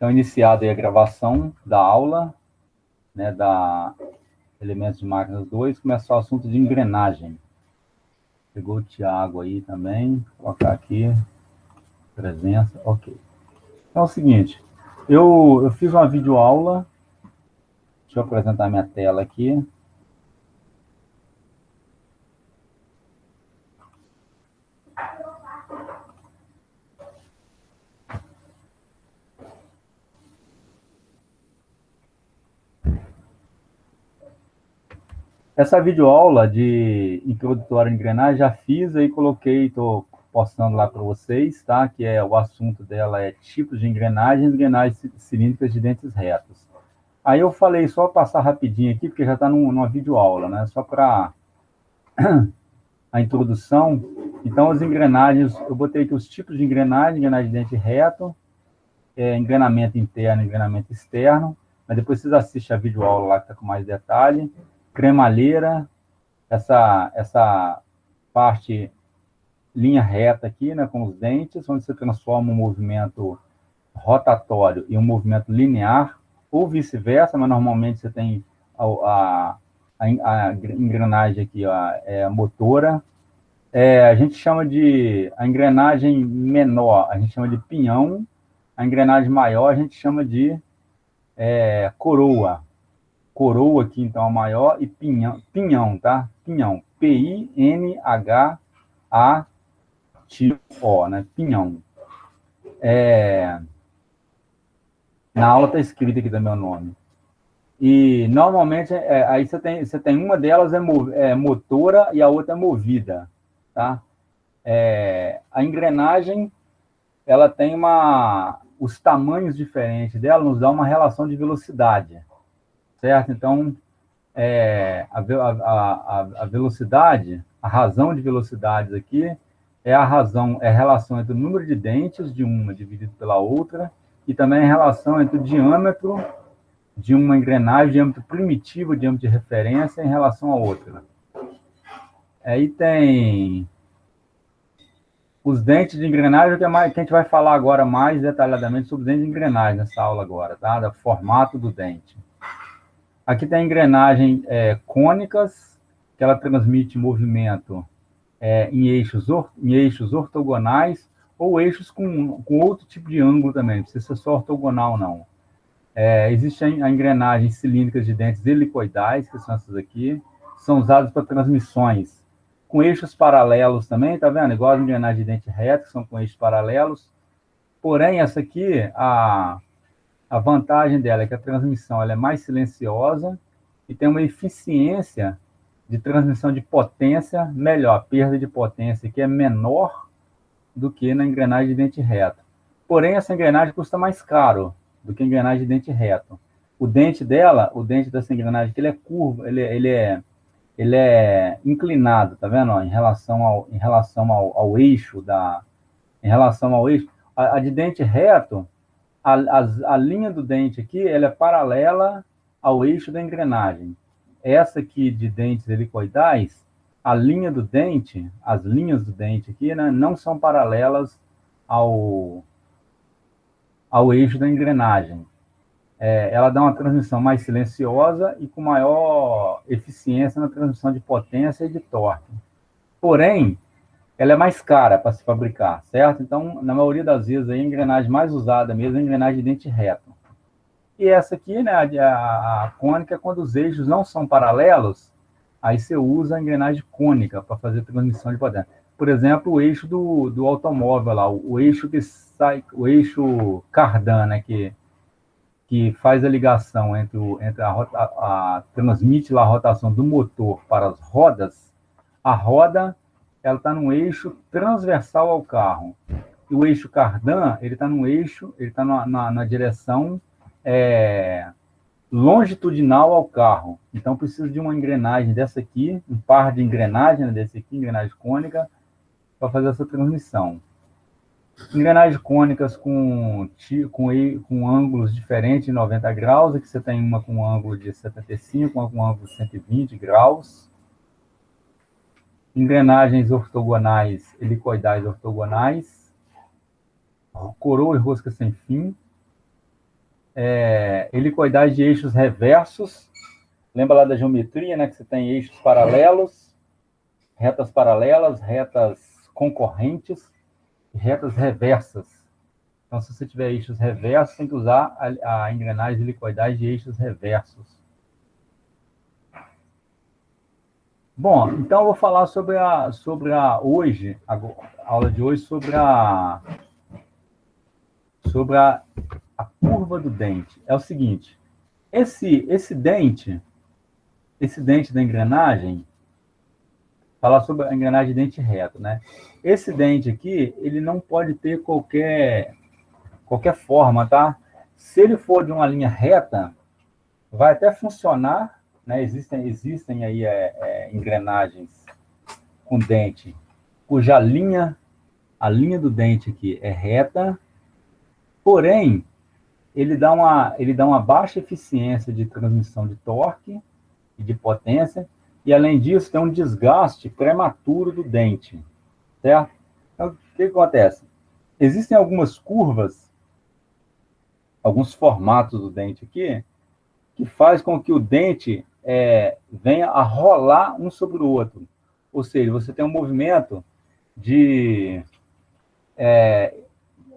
Então, iniciada aí a gravação da aula, né, da Elementos de Máquinas 2, começou o assunto de engrenagem. Pegou o Thiago aí também, vou colocar aqui, presença, ok. Então é o seguinte, eu fiz uma videoaula, deixa eu apresentar minha tela aqui. Essa videoaula de introdutória à engrenagem já fiz aí, coloquei, estou postando lá para vocês, tá? Que é o assunto dela é tipos de engrenagens cilíndricas de dentes retos. Aí eu falei, só passar rapidinho aqui, porque já está numa videoaula, né? Só para a introdução. Então, as engrenagens, eu botei aqui os tipos de engrenagem de dente reto, engrenamento interno e engrenamento externo, mas depois vocês assistem a videoaula lá que está com mais detalhe. Cremalheira, essa parte linha reta aqui, né, com os dentes, onde você transforma um movimento rotatório em um movimento linear, ou vice-versa, mas normalmente você tem a engrenagem aqui, a motora. A gente chama de a engrenagem menor, a gente chama de pinhão, a engrenagem maior a gente chama de coroa. Coroa aqui, então, a maior, e pinhão, tá? Pinhão, P-I-N-H-A-T-O, né? Pinhão. Na aula está escrito aqui do meu nome. E, normalmente, aí você tem uma delas é motora e a outra é movida, tá? A engrenagem, ela tem os tamanhos diferentes dela, nos dá uma relação de velocidade, certo? Então, a velocidade, a razão de velocidades aqui é a relação entre o número de dentes de uma dividido pela outra e também a relação entre o diâmetro de uma engrenagem, diâmetro primitivo, diâmetro de referência em relação à outra. Aí tem os dentes de engrenagem, que a gente vai falar agora mais detalhadamente sobre os dentes de engrenagem nessa aula agora, tá? Do formato do dente. Aqui tem a engrenagem cônicas, que ela transmite movimento em eixos ortogonais ou eixos com outro tipo de ângulo também, não precisa ser só ortogonal, não. Existe a engrenagem cilíndricas de dentes helicoidais, que são essas aqui, são usadas para transmissões com eixos paralelos também, tá vendo? Igual as engrenagens de dente reto, que são com eixos paralelos. Porém, essa aqui, a vantagem dela é que a transmissão ela é mais silenciosa e tem uma eficiência de transmissão de potência melhor. A perda de potência aqui é menor do que na engrenagem de dente reto. Porém, essa engrenagem custa mais caro do que a engrenagem de dente reto. O dente dessa engrenagem, ele é curvo, ele é inclinado, tá vendo? Em relação ao eixo a de dente reto, a linha do dente aqui, ela é paralela ao eixo da engrenagem. Essa aqui de dentes helicoidais, as linhas do dente aqui, né, não são paralelas ao eixo da engrenagem. Ela dá uma transmissão mais silenciosa e com maior eficiência na transmissão de potência e de torque. Porém, ela é mais cara para se fabricar, certo? Então, na maioria das vezes, a engrenagem mais usada mesmo é a engrenagem de dente reto. E essa aqui, né, a cônica, quando os eixos não são paralelos, aí você usa a engrenagem cônica para fazer transmissão de potência. Por exemplo, o eixo do automóvel lá, o eixo que sai, o eixo cardan, né, que faz a ligação entre transmite lá a rotação do motor para as rodas, a roda ela está num eixo transversal ao carro. E o eixo cardan, ele está na direção longitudinal ao carro. Então, preciso de uma engrenagem dessa aqui, um par de engrenagens, né, desse aqui, engrenagem cônica, para fazer essa transmissão. Engrenagens cônicas com ângulos diferentes de 90 graus, aqui você tem uma com ângulo de 75, uma com ângulo de 120 graus. Engrenagens ortogonais, helicoidais ortogonais, coroa e rosca sem fim. helicoidais de eixos reversos. Lembra lá da geometria, né? Que você tem eixos paralelos, retas paralelas, retas concorrentes e retas reversas. Então, se você tiver eixos reversos, tem que usar a engrenagem helicoidais de eixos reversos. Bom, então eu vou falar sobre a aula de hoje, sobre a curva do dente. É o seguinte, esse dente da engrenagem, falar sobre a engrenagem de dente reto, né? Esse dente aqui, ele não pode ter qualquer forma, tá? Se ele for de uma linha reta, vai até funcionar, né? Existem aí engrenagens com dente cuja a linha do dente aqui é reta, porém, ele dá uma baixa eficiência de transmissão de torque e de potência, e além disso, tem um desgaste prematuro do dente, certo? Então, o que acontece? Existem algumas curvas, alguns formatos do dente aqui, que faz com que o dente venha a rolar um sobre o outro. Ou seja, você tem um movimento de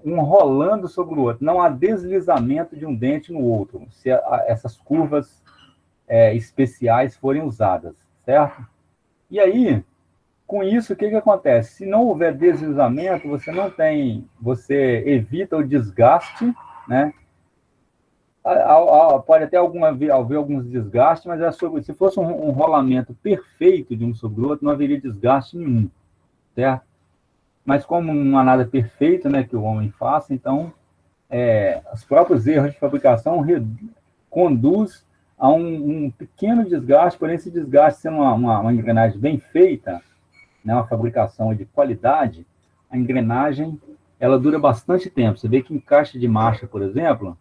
um rolando sobre o outro. Não há deslizamento de um dente no outro, se essas curvas especiais forem usadas, certo? E aí, com isso, o que acontece? Se não houver deslizamento, você evita o desgaste, né? Pode até haver alguns desgastes, mas se fosse um rolamento perfeito de um sobre o outro, não haveria desgaste nenhum, certo? Mas como não há nada perfeito, né, que o homem faça, então os próprios erros de fabricação conduz a um pequeno desgaste, porém esse desgaste sendo uma engrenagem bem feita, né, uma fabricação de qualidade, a engrenagem ela dura bastante tempo. Você vê que em caixa de marcha, por exemplo,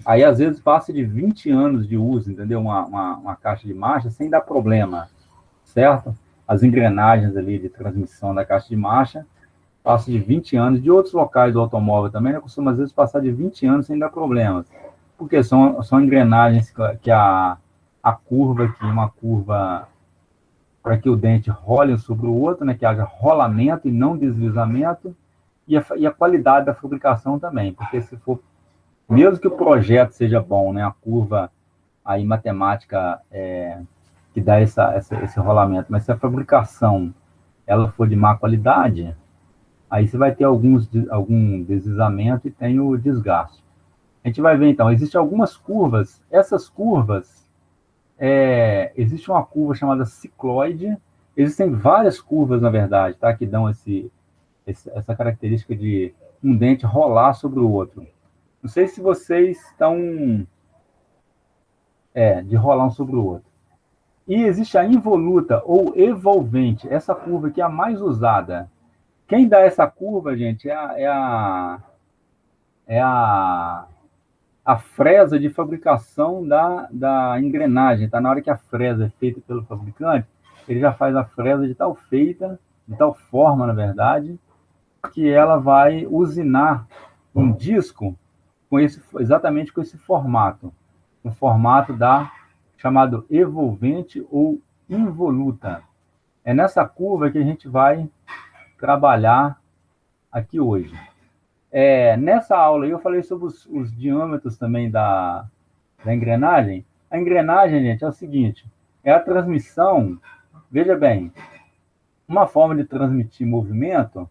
aí às vezes passa de 20 anos de uso, entendeu? Uma caixa de marcha sem dar problema, certo? As engrenagens ali de transmissão da caixa de marcha passa de 20 anos, de outros locais do automóvel também, né, costuma às vezes passar de 20 anos sem dar problemas, porque são engrenagens que a curva aqui, uma curva para que o dente role um sobre o outro, né, que haja rolamento e não deslizamento, e a qualidade da fabricação também, porque se for, mesmo que o projeto seja bom, né, a curva aí matemática que dá esse rolamento, mas se a fabricação ela for de má qualidade, aí você vai ter algum deslizamento e tem o desgaste. A gente vai ver, então, existem algumas curvas. Essas curvas, existe uma curva chamada cicloide. Existem várias curvas, na verdade, tá? Que dão essa característica de um dente rolar sobre o outro. Não sei se vocês estão... de rolar um sobre o outro. E existe a involuta ou evolvente. Essa curva aqui é a mais usada. Quem dá essa curva, gente, é a fresa de fabricação da engrenagem. Tá? Na hora que a fresa é feita pelo fabricante, ele já faz a fresa de tal forma, na verdade, que ela vai usinar um disco exatamente com esse formato. O formato chamado evolvente ou involuta. É nessa curva que a gente vai trabalhar aqui hoje. Nessa aula eu falei sobre os diâmetros também da engrenagem. A engrenagem, gente, é o seguinte, é a transmissão, veja bem, uma forma de transmitir movimento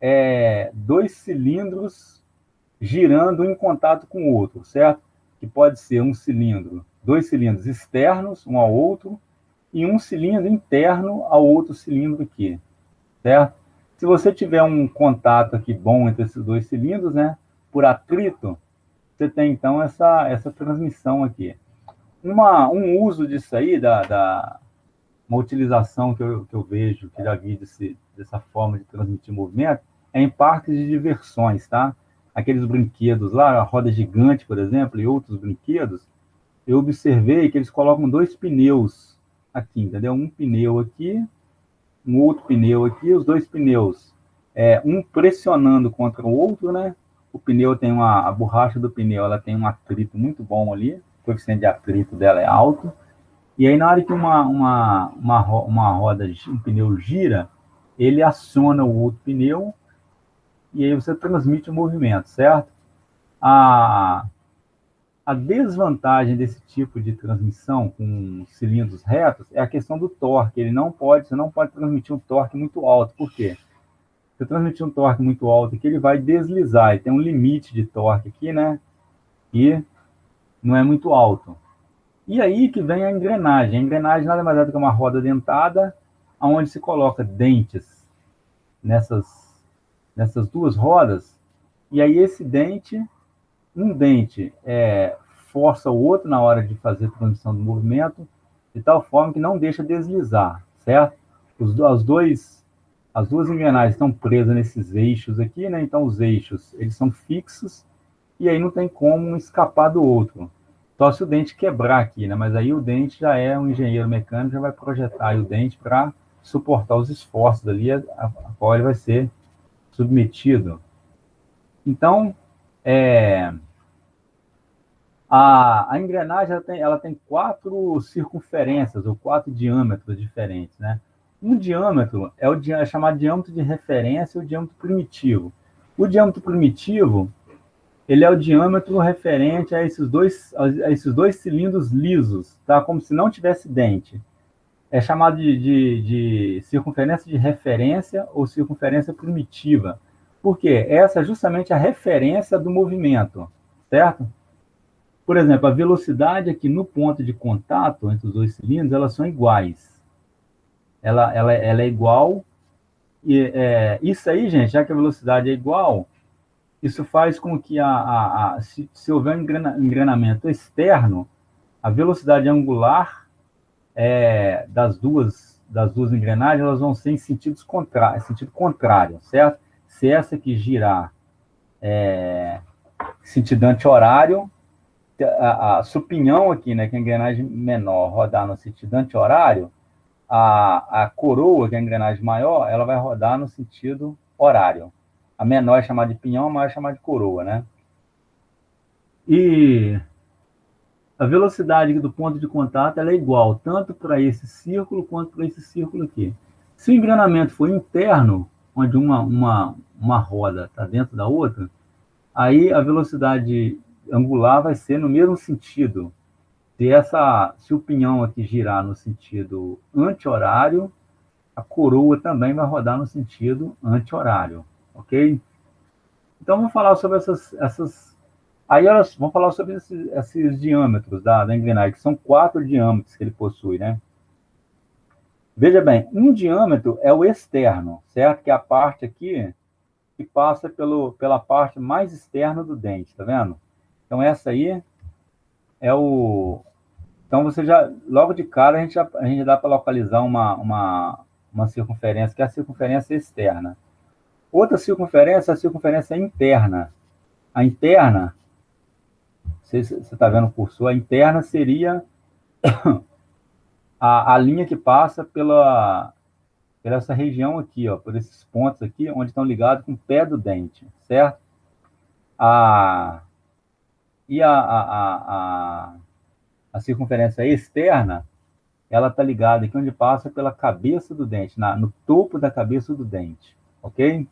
é dois cilindros girando em contato com o outro, certo? Que pode ser dois cilindros externos um ao outro, e um cilindro interno ao outro cilindro aqui, certo? Se você tiver um contato aqui bom entre esses dois cilindros, né, por atrito, você tem então essa transmissão aqui. Um uso disso aí, uma utilização que eu vejo, que já vi dessa forma de transmitir movimento, é em parques de diversões, tá? Aqueles brinquedos lá, a roda gigante, por exemplo, e outros brinquedos, eu observei que eles colocam dois pneus aqui, entendeu? Um pneu aqui, um outro pneu aqui, os dois pneus, um pressionando contra o outro, né? o pneu tem a borracha do pneu, ela tem um atrito muito bom ali, o coeficiente de atrito dela é alto, e aí na hora que uma roda, um pneu gira, ele aciona o outro pneu, e aí você transmite o movimento, certo? A, a desvantagem desse tipo de transmissão com cilindros retos é a questão do torque. Você não pode transmitir um torque muito alto. Por quê? Se você transmitir um torque muito alto aqui, ele vai deslizar. E tem um limite de torque aqui, né? E não é muito alto. E aí que vem a engrenagem. A engrenagem nada mais é do que uma roda dentada, onde se coloca dentes nessas duas rodas. E aí um dente força o outro na hora de fazer a transmissão do movimento, de tal forma que não deixa deslizar, certo? As duas engrenagens estão presas nesses eixos aqui, né? Então os eixos, eles são fixos, e aí não tem como um escapar do outro. Só se o dente quebrar aqui, né? Mas aí o dente já é um engenheiro mecânico, já vai projetar aí o dente para suportar os esforços ali, a qual ele vai ser submetido. Então, a engrenagem ela tem 4 circunferências ou 4 diâmetros diferentes, né? Um diâmetro é chamado diâmetro de referência ou diâmetro primitivo. O diâmetro primitivo, ele é o diâmetro referente a esses dois cilindros lisos, tá? Como se não tivesse dente. É chamado de circunferência de referência ou circunferência primitiva. Por quê? Essa é justamente a referência do movimento, certo? Por exemplo, a velocidade aqui no ponto de contato entre os dois cilindros, elas são iguais. Ela é igual. E isso aí, gente, já que a velocidade é igual, isso faz com que se houver um engrenamento externo, a velocidade angular das duas engrenagens, elas vão ser em sentido contrário, certo? Se essa aqui girar sentido anti-horário, a supinhão aqui, né, que é a engrenagem menor rodar no sentido anti-horário, a coroa, que é a engrenagem maior, ela vai rodar no sentido horário. A menor é chamada de pinhão, a maior é chamada de coroa, né? E a velocidade do ponto de contato ela é igual tanto para esse círculo quanto para esse círculo aqui. Se o engrenamento for interno, onde uma roda está dentro da outra, aí a velocidade angular vai ser no mesmo sentido. Se o pinhão aqui girar no sentido anti-horário, a coroa também vai rodar no sentido anti-horário, ok? Então, vamos falar sobre vamos falar sobre esses diâmetros da engrenagem, que são 4 diâmetros que ele possui, né? Veja bem, um diâmetro é o externo, certo? Que é a parte aqui que passa pela parte mais externa do dente, tá vendo? Então, essa aí é o... Então, você já, logo de cara, a gente dá para localizar uma circunferência, que é a circunferência externa. Outra circunferência é a circunferência interna. A interna, você está vendo o cursor, a interna seria a linha que passa pela essa região aqui, ó, por esses pontos aqui, onde estão ligados com o pé do dente, certo? E a circunferência externa, ela está ligada aqui onde passa pela cabeça do dente, no topo da cabeça do dente, ok?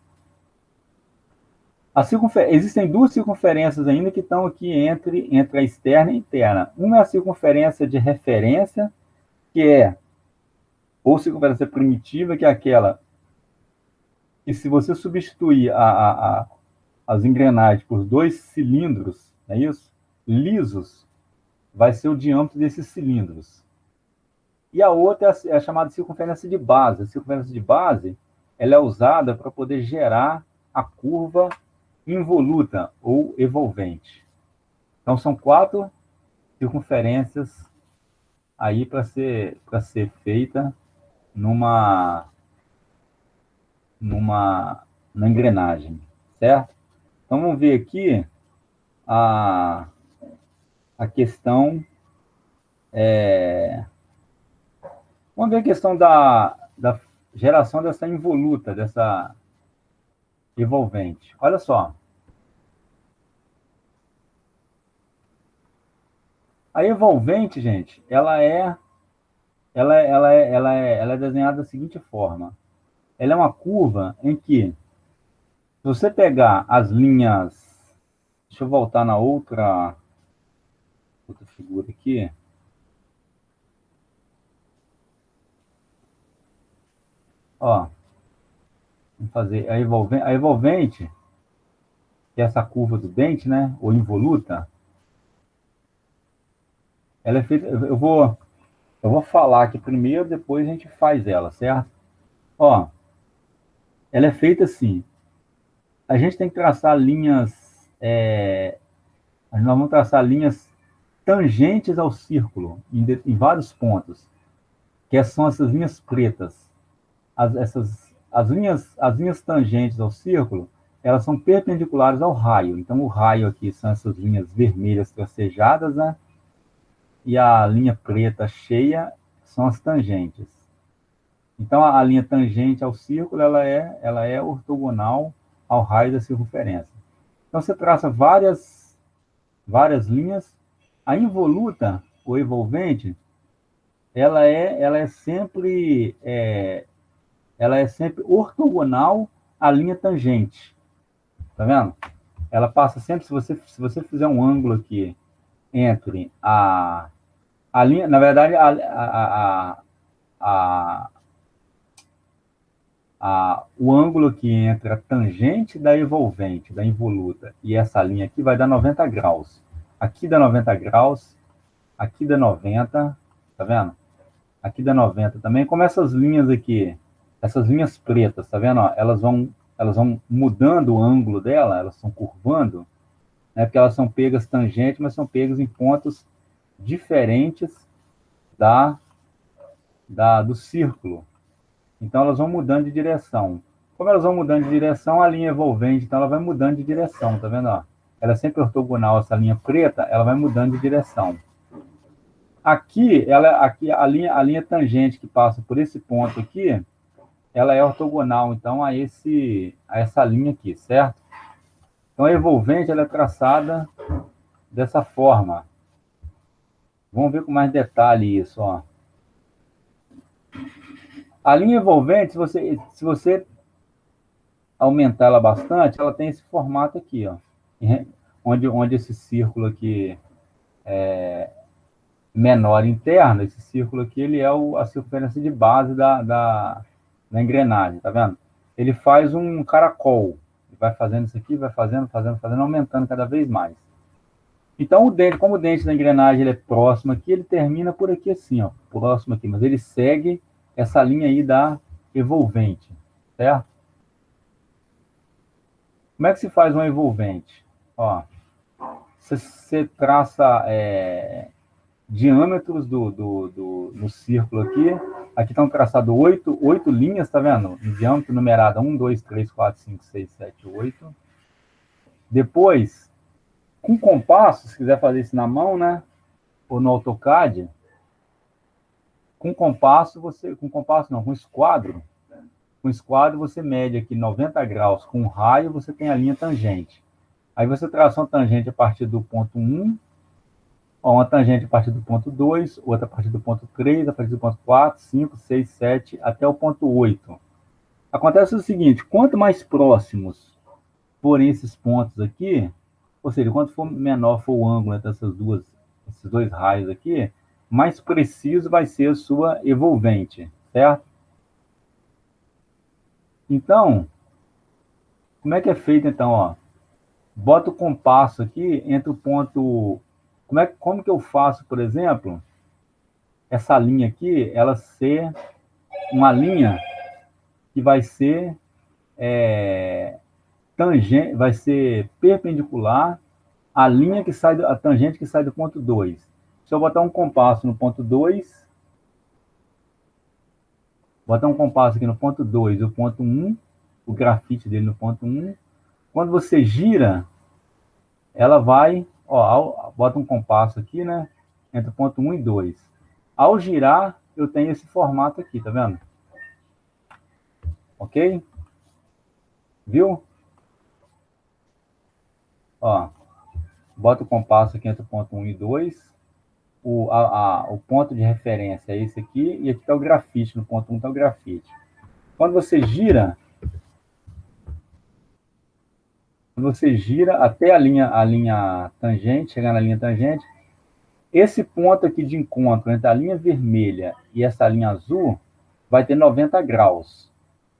Existem 2 circunferências ainda que estão aqui entre a externa e a interna. Uma é a circunferência de referência, que é, ou circunferência primitiva, que é aquela que, se você substituir as engrenagens por 2 cilindros, não é isso? Lisos, vai ser o diâmetro desses cilindros. E a outra é a chamada circunferência de base. A circunferência de base ela é usada para poder gerar a curva involuta ou evolvente. Então, são 4 circunferências aí para ser feita numa engrenagem, certo? Então, vamos ver aqui a questão. Vamos ver a questão da geração dessa involuta, dessa evolvente. Olha só. A evolvente, gente, ela é desenhada da seguinte forma. Ela é uma curva em que, se você pegar as linhas... Deixa eu voltar na outra figura aqui. Ó, vamos fazer a evolvente, que é essa curva do dente, né? Ou involuta, ela é feita. Eu vou falar aqui primeiro, depois a gente faz ela, certo? Ó, ela é feita assim. A gente tem que traçar linhas. Nós vamos traçar linhas tangentes ao círculo, em vários pontos, que são essas linhas pretas. As linhas tangentes ao círculo, elas são perpendiculares ao raio. Então, o raio aqui são essas linhas vermelhas tracejadas, né? E a linha preta cheia são as tangentes. Então, a linha tangente ao círculo, ela é ortogonal ao raio da circunferência. Então, você traça várias linhas. A involuta, ou evolvente, ela é sempre ortogonal à linha tangente. Tá vendo? Ela passa sempre, se você fizer um ângulo aqui entre a linha, na verdade, a, o ângulo aqui entre a tangente da evolvente, da involuta, e essa linha aqui vai dar 90 graus. Aqui dá 90 graus, aqui dá 90, tá vendo? Aqui dá 90 também. Como essas linhas aqui, essas linhas pretas, tá vendo? Ó, elas vão mudando o ângulo dela, elas estão curvando, né? Porque elas são pegas tangentes, mas são pegas em pontos diferentes do círculo. Então, elas vão mudando de direção. Como elas vão mudando de direção, a linha evolvente, então, ela vai mudando de direção, tá vendo? Ó? Ela é sempre ortogonal, essa linha preta, ela vai mudando de direção. Aqui a linha tangente que passa por esse ponto aqui, ela é ortogonal, então, a essa linha aqui, certo? Então, a evolvente, ela é traçada dessa forma. Vamos ver com mais detalhe isso, ó. A linha envolvente, se você aumentar ela bastante, ela tem esse formato aqui, ó, onde esse círculo aqui menor interno, esse círculo aqui, ele é a circunferência de base da engrenagem, tá vendo? Ele faz um caracol, vai fazendo isso aqui, vai fazendo, aumentando cada vez mais. Então, como o dente da engrenagem ele é próximo aqui, ele termina por aqui assim, ó, próximo aqui, mas ele segue essa linha aí da evolvente, certo? Como é que se faz uma evolvente? Ó, você traça diâmetros do círculo aqui. Aqui estão traçadas oito linhas, tá vendo? Em diâmetro numerada 1, 2, 3, 4, 5, 6, 7, 8. Depois, com compasso, se quiser fazer isso na mão, né? Ou no AutoCAD, com compasso, com esquadro. Com esquadro, você mede aqui 90 graus. Com raio, você tem a linha tangente. Aí você traça uma tangente a partir do ponto 1, uma tangente a partir do ponto 2, outra a partir do ponto 3, a partir do ponto 4, 5, 6, 7, até o ponto 8. Acontece o seguinte, quanto mais próximos forem esses pontos aqui, ou seja, quanto for menor for o ângulo entre esses dois raios aqui, mais preciso vai ser a sua evolvente, certo? Então, como é que é feito então, ó? Bota o compasso aqui entre o ponto... Como que eu faço, por exemplo, essa linha aqui, ela ser uma linha que vai ser tangente, vai ser perpendicular à linha que sai, a tangente que sai do ponto 2. Se eu botar um compasso no ponto 2, botar um compasso aqui no ponto 2 e o ponto 1, o grafite dele no ponto 1, quando você gira, ela vai, ó, bota um compasso aqui, né, entre o ponto 1 e 2. Ao girar, eu tenho esse formato aqui, tá vendo? Ok? Viu? Ó, bota o compasso aqui entre o ponto 1 e 2. o ponto de referência é esse aqui, e aqui está o grafite, no ponto 1 está o grafite. Quando você gira até a linha tangente, chegar na linha tangente, esse ponto aqui de encontro entre a linha vermelha e essa linha azul vai ter 90 graus.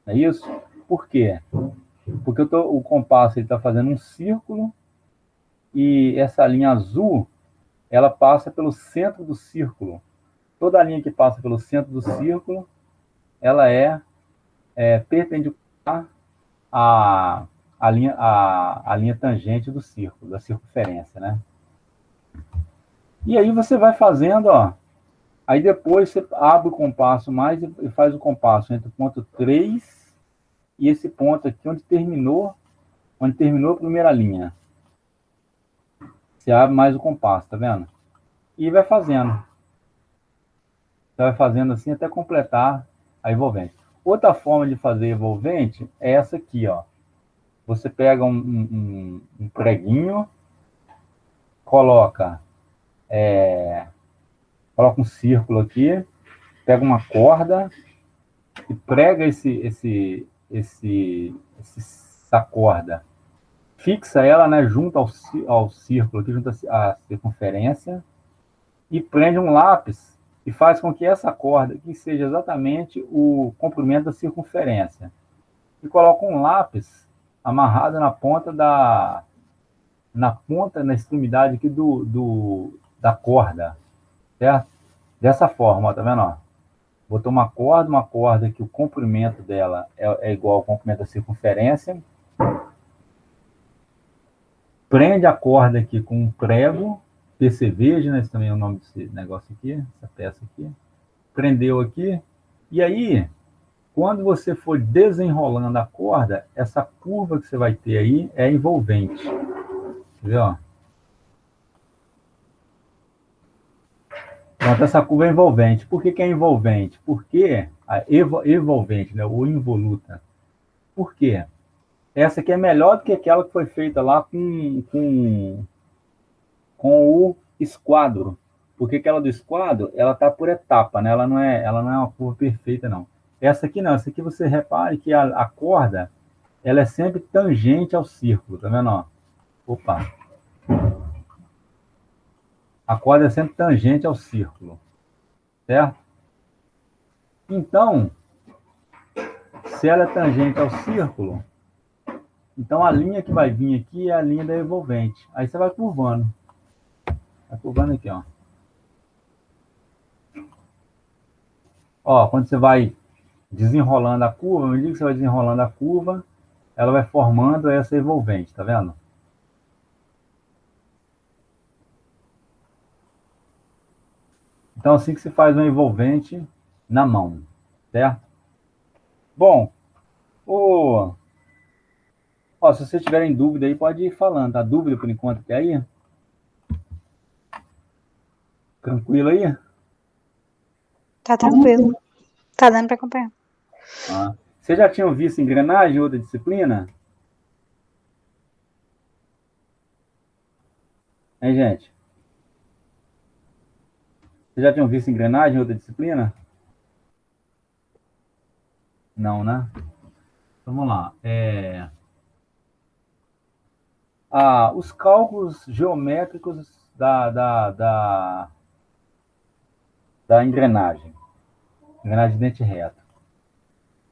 Não é isso? Por quê? Porque o compasso está fazendo um círculo e essa linha azul ela passa pelo centro do círculo. Toda linha que passa pelo centro do círculo ela é perpendicular à linha tangente do círculo, da circunferência, né? E aí você vai fazendo, ó. Aí depois você abre o compasso mais e faz o compasso entre o ponto 3 e esse ponto aqui onde terminou a primeira linha. Você abre mais o compasso, tá vendo? E vai fazendo. Você vai fazendo assim até completar a envolvente. Outra forma de fazer envolvente é essa aqui, ó. Você pega um preguinho, coloca um círculo aqui, pega uma corda e prega essa corda. Fixa ela, né, junto ao círculo, aqui junto à circunferência, e prende um lápis e faz com que essa corda aqui seja exatamente o comprimento da circunferência. E coloca um lápis amarrado na extremidade aqui da corda, certo? Dessa forma, ó, tá vendo? Ó? Botou uma corda que o comprimento dela é igual ao comprimento da circunferência. Prende a corda aqui com um prego, percevejo, né? Esse também é o nome desse negócio aqui, essa peça aqui. Prendeu aqui. E aí, quando você for desenrolando a corda, essa curva que você vai ter aí é envolvente. Entendeu? Pronto, essa curva é envolvente. Por que é envolvente? Porque a envolvente, né? Ou involuta. Por quê? Essa aqui é melhor do que aquela que foi feita lá com o esquadro. Porque aquela do esquadro, ela está por etapa, né? Ela não é uma curva perfeita, não. Essa aqui não. Essa aqui você repare que a corda, ela é sempre tangente ao círculo, tá vendo? Ó? Opa! A corda é sempre tangente ao círculo, certo? Então, se ela é tangente ao círculo, então a linha que vai vir aqui é a linha da envolvente. Aí você vai curvando. Vai curvando aqui, ó. Ó, quando você vai desenrolando a curva, à medida que você vai desenrolando a curva, ela vai formando essa envolvente, tá vendo? Então, assim que se faz uma envolvente na mão, certo? Bom, ó, se vocês tiverem dúvida aí, pode ir falando. Tá dúvida por enquanto que aí? Tranquilo aí? Tá tranquilo. Tá dando para acompanhar. Ah. Vocês já tinham visto engrenagem em outra disciplina? Hein, gente? Vocês já tinham visto engrenagem em outra disciplina? Não, né? Então, vamos lá. Os cálculos geométricos da engrenagem de dente reto.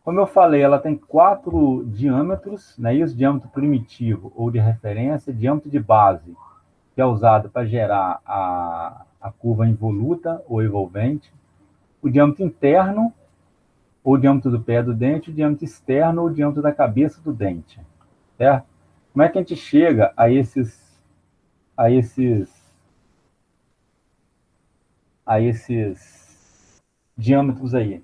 Como eu falei, ela tem 4 diâmetros, né? Isso, diâmetro primitivo ou de referência, diâmetro de base, que é usado para gerar a curva involuta ou envolvente, o diâmetro interno, ou o diâmetro do pé do dente, o diâmetro externo, ou o diâmetro da cabeça do dente, certo? Como é que a gente chega a esses diâmetros aí?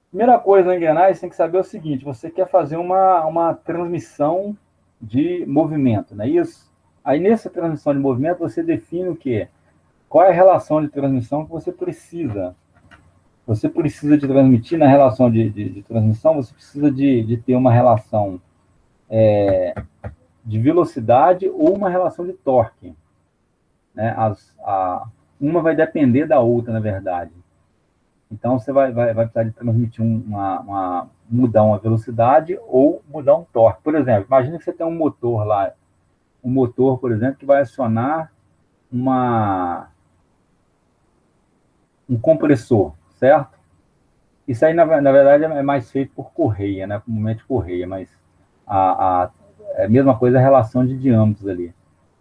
Primeira coisa na engrenagem, você tem que saber o seguinte: você quer fazer uma transmissão de movimento, não é isso? Aí, nessa transmissão de movimento, você define o quê? Qual é a relação de transmissão que você precisa? Você precisa de transmitir na relação de transmissão, você precisa de ter uma relação de velocidade ou uma relação de torque. Né? uma vai depender da outra, na verdade. Então, você vai precisar de transmitir mudar uma velocidade ou mudar um torque. Por exemplo, imagina que você tem um motor lá, um motor, por exemplo, que vai acionar um compressor, certo? Isso aí, na verdade, é mais feito por correia, né? Comumente correia, mas é a mesma coisa a relação de diâmetros ali.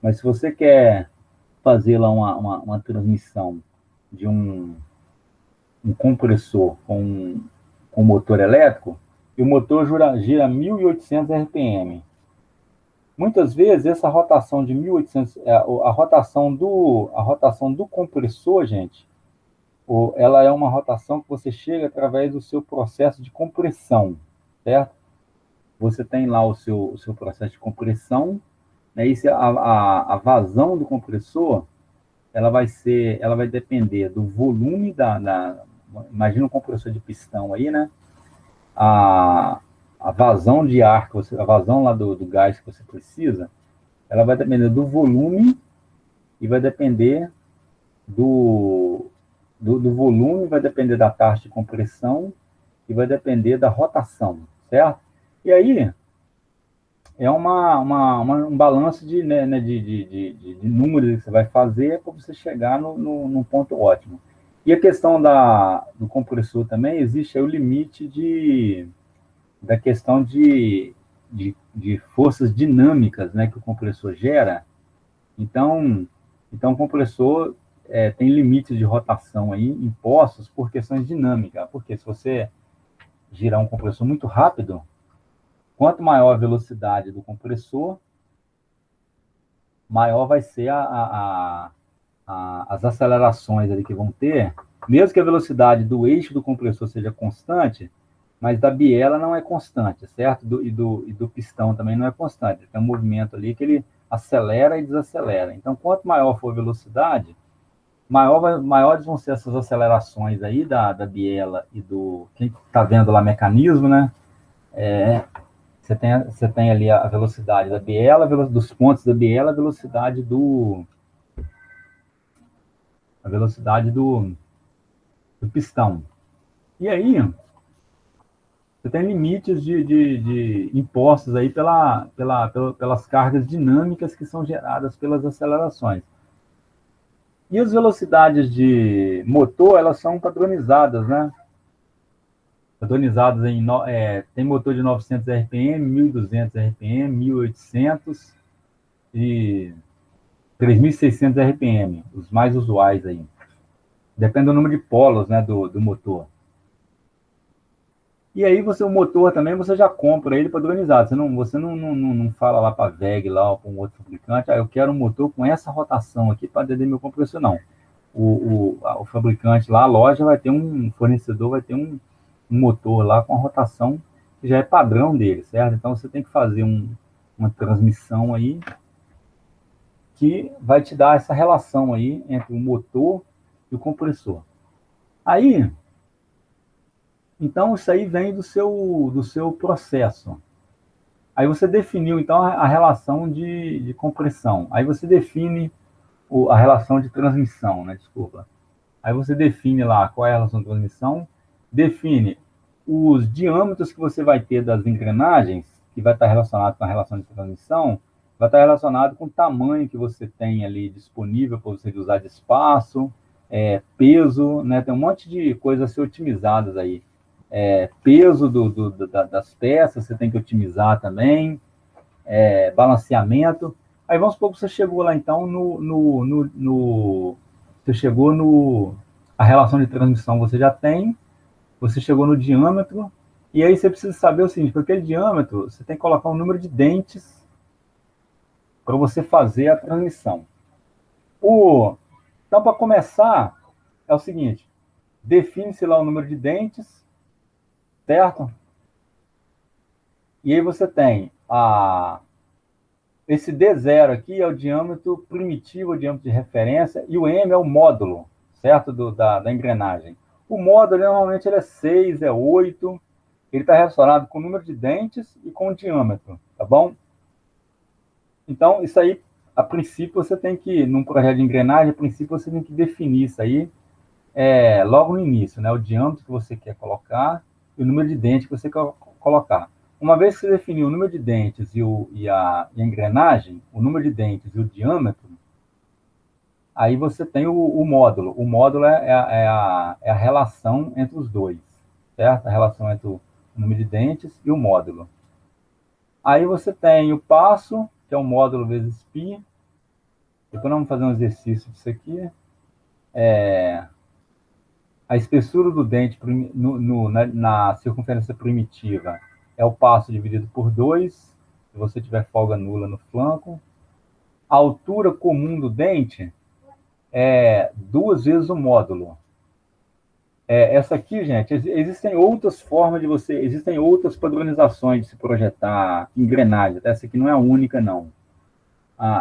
Mas se você quer fazer lá uma transmissão de um compressor com motor elétrico, e o motor gira 1.800 RPM. Muitas vezes, essa rotação de 1.800, a rotação do compressor, gente, ela é uma rotação que você chega através do seu processo de compressão, certo? Você tem lá o seu processo de compressão, né? E a vazão do compressor, ela vai depender do volume imagina um compressor de pistão aí, né? A vazão de ar, a vazão lá do gás que você precisa, ela vai depender do volume e vai depender do volume, vai depender da taxa de compressão e vai depender da rotação, certo? E aí é um balanço de números que você vai fazer para você chegar num ponto ótimo. E a questão do compressor também, existe aí o limite da questão de forças dinâmicas, né, que o compressor gera. Então o compressor tem limites de rotação aí impostos por questões dinâmicas, porque se você girar um compressor muito rápido, quanto maior a velocidade do compressor, maior vai ser as acelerações ali que vão ter, mesmo que a velocidade do eixo do compressor seja constante, mas da biela não é constante, certo? E do pistão também não é constante. Tem um movimento ali que ele acelera e desacelera. Então, quanto maior for a velocidade, maiores vão ser essas acelerações aí da biela e quem está vendo lá mecanismo, né? Você tem ali a velocidade da biela, dos pontos da biela, a velocidade do pistão. E aí, você tem limites de impostos aí pelas cargas dinâmicas que são geradas pelas acelerações. E as velocidades de motor, elas são padronizadas, né? Padronizadas tem motor de 900 RPM, 1.200 RPM, 1.800 e 3.600 RPM, os mais usuais aí. Depende do número de polos, né, do motor. E aí o motor também, você já compra ele padronizado. Você não fala lá para a VEG, lá, ou para um outro fabricante, eu quero um motor com essa rotação aqui para atender meu compressor, não. O fabricante lá, a loja vai ter o fornecedor vai ter um motor lá com a rotação que já é padrão dele, certo? Então você tem que fazer uma transmissão aí que vai te dar essa relação aí entre o motor e o compressor. Aí, então, isso aí vem do seu processo. Aí você definiu, então, a relação de compressão. Aí você define a relação de transmissão, né? Desculpa. Aí você define lá qual é a relação de transmissão, define os diâmetros que você vai ter das engrenagens, que vai estar relacionado com a relação de transmissão, vai estar relacionado com o tamanho que você tem ali disponível para você usar de espaço, peso, né? Tem um monte de coisas a ser otimizadas aí. Peso das peças, você tem que otimizar também, balanceamento. Aí vamos supor que você chegou lá, então, você chegou a relação de transmissão você já tem, você chegou no diâmetro, e aí você precisa saber o seguinte, porque aquele diâmetro, você tem que colocar um número de dentes para você fazer a transmissão. Então, para começar, é o seguinte, define-se lá o número de dentes, certo? E aí você tem esse D0 aqui é o diâmetro primitivo, o diâmetro de referência, e o M é o módulo, certo? Da engrenagem. O módulo, normalmente, ele é 6, é 8, ele está relacionado com o número de dentes e com o diâmetro, tá bom? Então, isso aí a princípio você tem que, num projeto de engrenagem, a princípio você tem que definir isso aí logo no início, né? O diâmetro que você quer colocar e o número de dentes que você quer colocar. Uma vez que você definiu o número de dentes e a engrenagem, o número de dentes e o diâmetro, aí você tem o módulo. O módulo é a relação entre os dois, certo? A relação entre o número de dentes e o módulo. Aí você tem o passo, que é o módulo vezes π. Depois nós vamos fazer um exercício disso aqui. A espessura do dente na circunferência primitiva é o passo dividido por 2, se você tiver folga nula no flanco. A altura comum do dente é 2 vezes o módulo. Essa aqui, gente, existem outras formas de você, existem outras padronizações de se projetar engrenagem. Essa aqui não é a única, não.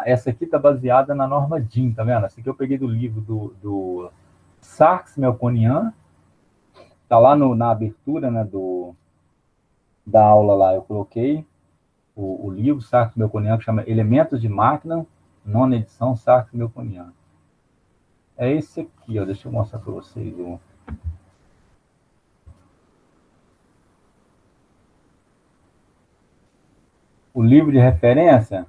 Essa aqui está baseada na norma DIN, tá vendo? Essa aqui eu peguei do livro do Sarks-Melkonian. Está lá na abertura, né, da aula lá, eu coloquei o livro Sarks-Melkonian, que chama Elementos de Máquina, nona edição, Sarks-Melkonian. É esse aqui, ó, deixa eu mostrar para vocês. O livro de referência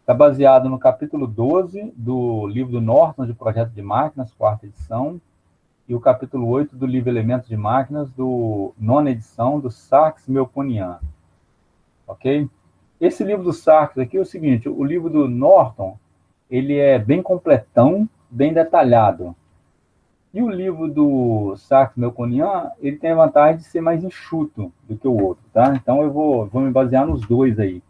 está baseado no capítulo 12 do livro do Norton, de Projeto de Máquinas, quarta edição, e o capítulo 8 do livro Elementos de Máquinas, do nona edição, do Sarks-Melkonian. Ok? Esse livro do Sarks aqui é o seguinte, o livro do Norton, ele é bem completão, bem detalhado. E o livro do Sarks-Melkonian, ele tem a vantagem de ser mais enxuto do que o outro, tá? Então eu vou me basear nos dois aí.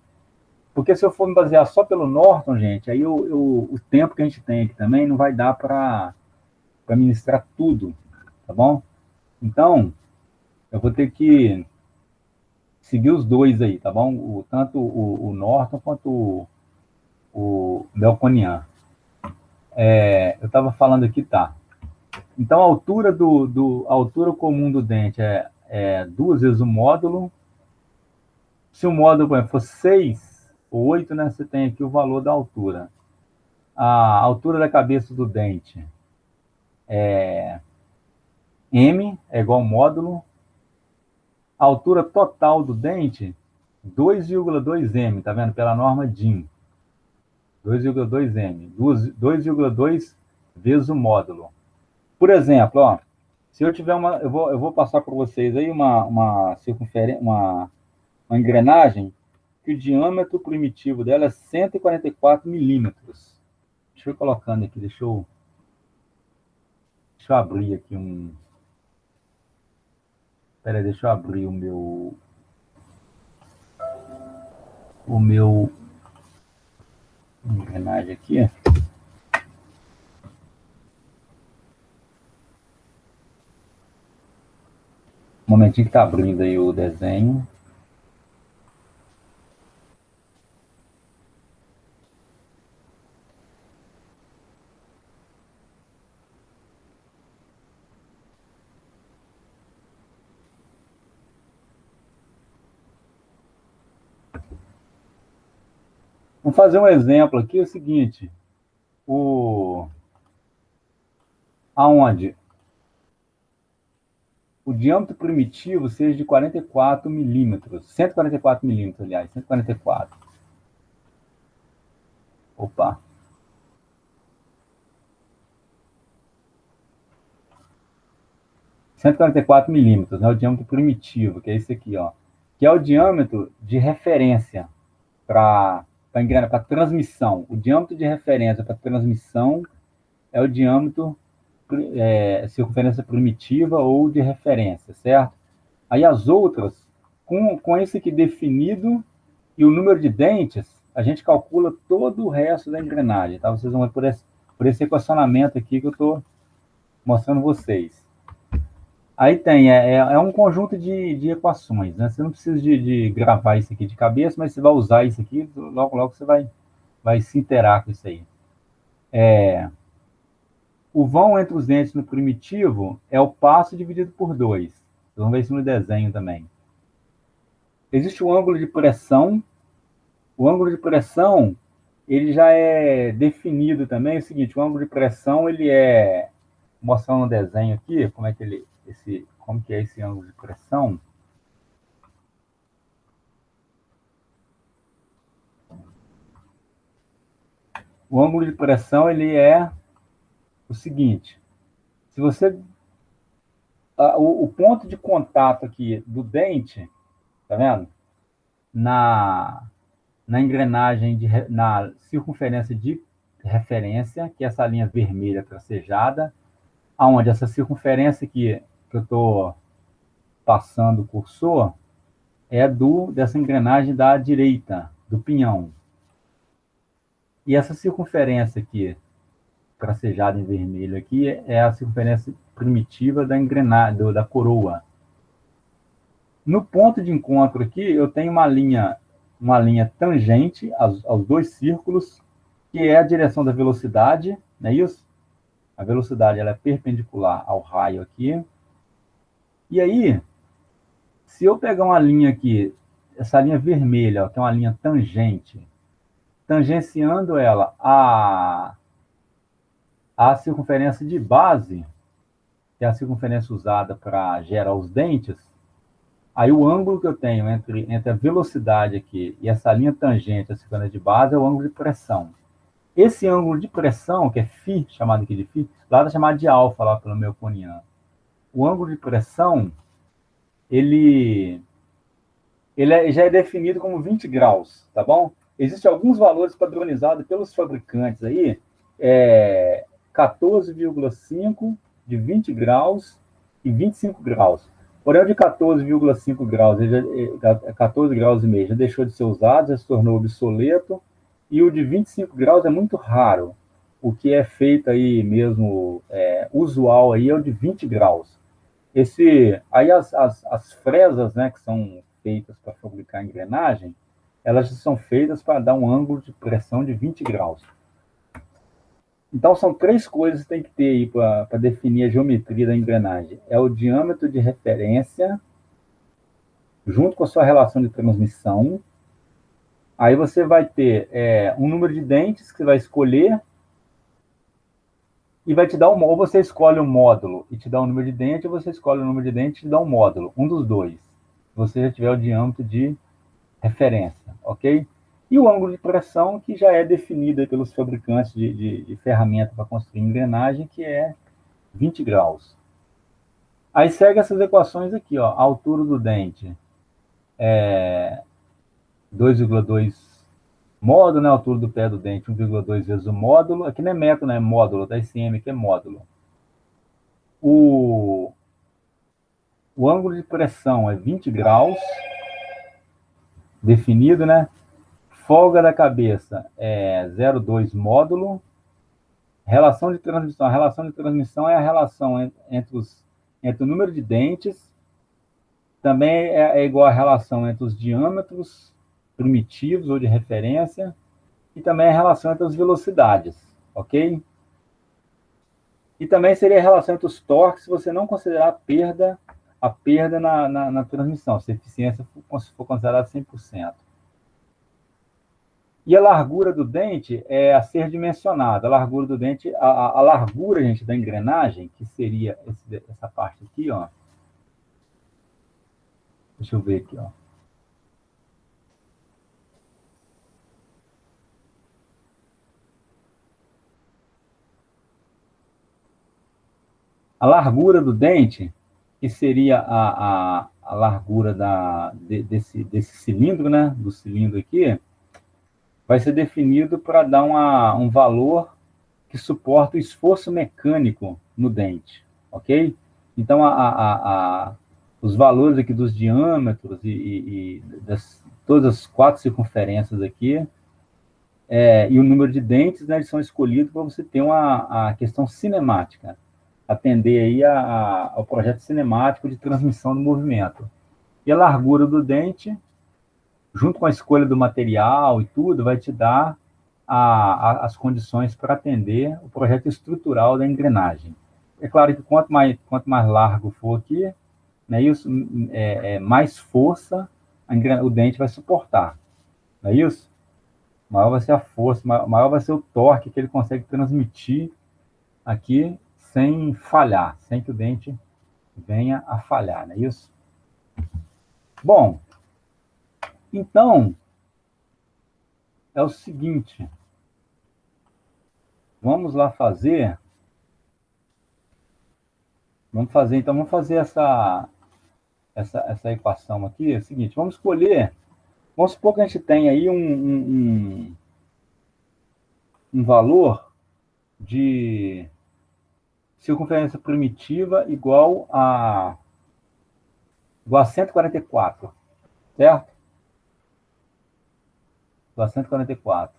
Porque se eu for me basear só pelo Norton, gente, aí o tempo que a gente tem aqui também não vai dar para ministrar tudo, tá bom? Então, eu vou ter que seguir os dois aí, tá bom? Tanto o Norton quanto o Melkonian. Eu estava falando aqui, tá? Então, a altura a altura comum do dente é 2 vezes o módulo. Se o módulo, por exemplo, for 6 ou 8, né, você tem aqui o valor da altura. A altura da cabeça do dente M é igual ao módulo. A altura total do dente, 2,2 M, tá vendo? Pela norma DIN. 2,2 M. 2,2 vezes o módulo. Por exemplo, ó, se eu tiver eu vou passar para vocês aí uma engrenagem que o diâmetro primitivo dela é 144 milímetros. Deixa eu ir colocando aqui, deixa eu abrir aqui Espera aí, deixa eu abrir o meu engrenagem aqui. Um momentinho que tá abrindo aí o desenho. Vamos fazer um exemplo aqui, é o seguinte. Aonde o diâmetro primitivo seja de 44 milímetros. 144 milímetros, aliás. 144. Opa. milímetros, né? O diâmetro primitivo, que é esse aqui, ó. Que é o diâmetro de referência para transmissão. O diâmetro de referência para transmissão é o diâmetro circunferência primitiva ou de referência, certo? Aí as outras, com esse aqui definido e o número de dentes, a gente calcula todo o resto da engrenagem, tá? Vocês vão ver por esse equacionamento aqui que eu estou mostrando vocês. Aí tem, um conjunto de equações, né? Você não precisa de gravar isso aqui de cabeça, mas você vai usar isso aqui, logo você vai se interar com isso aí. O vão entre os dentes no primitivo é o passo dividido por 2. Vocês vão ver isso no desenho também. Existe o ângulo de pressão. O ângulo de pressão ele já é definido também o seguinte, o ângulo de pressão, ele é, mostrando um desenho aqui, como que é esse ângulo de pressão. O ângulo de pressão, ele é o seguinte, se você... O ponto de contato aqui do dente, tá vendo? Na engrenagem, na circunferência de referência, que é essa linha vermelha tracejada, aonde essa circunferência aqui, que eu estou passando o cursor, é dessa engrenagem da direita, do pinhão. E essa circunferência aqui, tracejada em vermelho aqui, é a circunferência primitiva da engrenagem, da coroa. No ponto de encontro aqui, eu tenho uma linha tangente aos dois círculos, que é a direção da velocidade, não é isso? A velocidade ela é perpendicular ao raio aqui. E aí, se eu pegar uma linha aqui, essa linha vermelha, ó, que é uma linha tangente, tangenciando ela à circunferência de base, que é a circunferência usada para gerar os dentes, aí o ângulo que eu tenho entre a velocidade aqui e essa linha tangente, a circunferência de base, é o ângulo de pressão. Esse ângulo de pressão, que é φ, chamado aqui de φ, lá está chamado de alfa, lá pelo Melconiano. O ângulo de pressão, ele já é definido como 20 graus, tá bom? Existem alguns valores padronizados pelos fabricantes aí, 14,5 de 20 graus e 25 graus. Porém, o de 14,5 graus, 14 graus e meio, já deixou de ser usado, já se tornou obsoleto, e o de 25 graus é muito raro. O que é feito aí mesmo, usual aí, é o de 20 graus. Aí as fresas, né, que são feitas para fabricar engrenagem, elas são feitas para dar um ângulo de pressão de 20 graus. Então, são três coisas que tem que ter aí para definir a geometria da engrenagem. É o diâmetro de referência, junto com a sua relação de transmissão. Aí você vai ter um número de dentes que você vai escolher e vai te dar ou você escolhe um módulo e te dá um número de dente, ou você escolhe o número de dente e te dá um módulo, um dos dois. Se você já tiver o diâmetro de referência, ok? E o ângulo de pressão, que já é definido pelos fabricantes de ferramenta para construir engrenagem, que é 20 graus. Aí segue essas equações aqui, ó. A altura do dente é 2,2 módulo, né? A altura do pé do dente, 1,2 vezes o módulo. Aqui não é metro, né? É módulo, da ICM aqui é módulo. O ângulo de pressão é 20 graus, definido, né? Folga da cabeça é 0,2 módulo. Relação de transmissão. A relação de transmissão é a relação entre o número de dentes. Também é igual à relação entre os diâmetros primitivos ou de referência. E também a relação entre as velocidades. Ok? E também seria a relação entre os torques, se você não considerar a perda na transmissão, se a eficiência for considerada 100%. E a largura do dente é a ser dimensionada. A largura do dente, a largura, gente, da engrenagem, que seria essa parte aqui, ó. Deixa eu ver aqui, ó. A largura do dente, que seria a largura desse cilindro, né? Do cilindro aqui, vai ser definido para dar um valor que suporta o esforço mecânico no dente, ok? Então, os valores aqui dos diâmetros e todas as 4 circunferências aqui, e o número de dentes, né, eles são escolhidos para você ter a questão cinemática, atender aí ao projeto cinemático de transmissão do movimento. E a largura do dente, junto com a escolha do material e tudo, vai te dar as condições para atender o projeto estrutural da engrenagem. É claro que quanto mais largo for aqui, né, isso, mais força o dente vai suportar. Não é isso? maior vai ser a força, maior vai ser o torque que ele consegue transmitir aqui sem falhar, sem que o dente venha a falhar, não é isso? Bom, então, é o seguinte, vamos lá fazer, então, vamos fazer essa equação aqui, é o seguinte, vamos escolher, vamos supor que a gente tem aí um valor de circunferência primitiva igual a 144, certo? Igual a 144.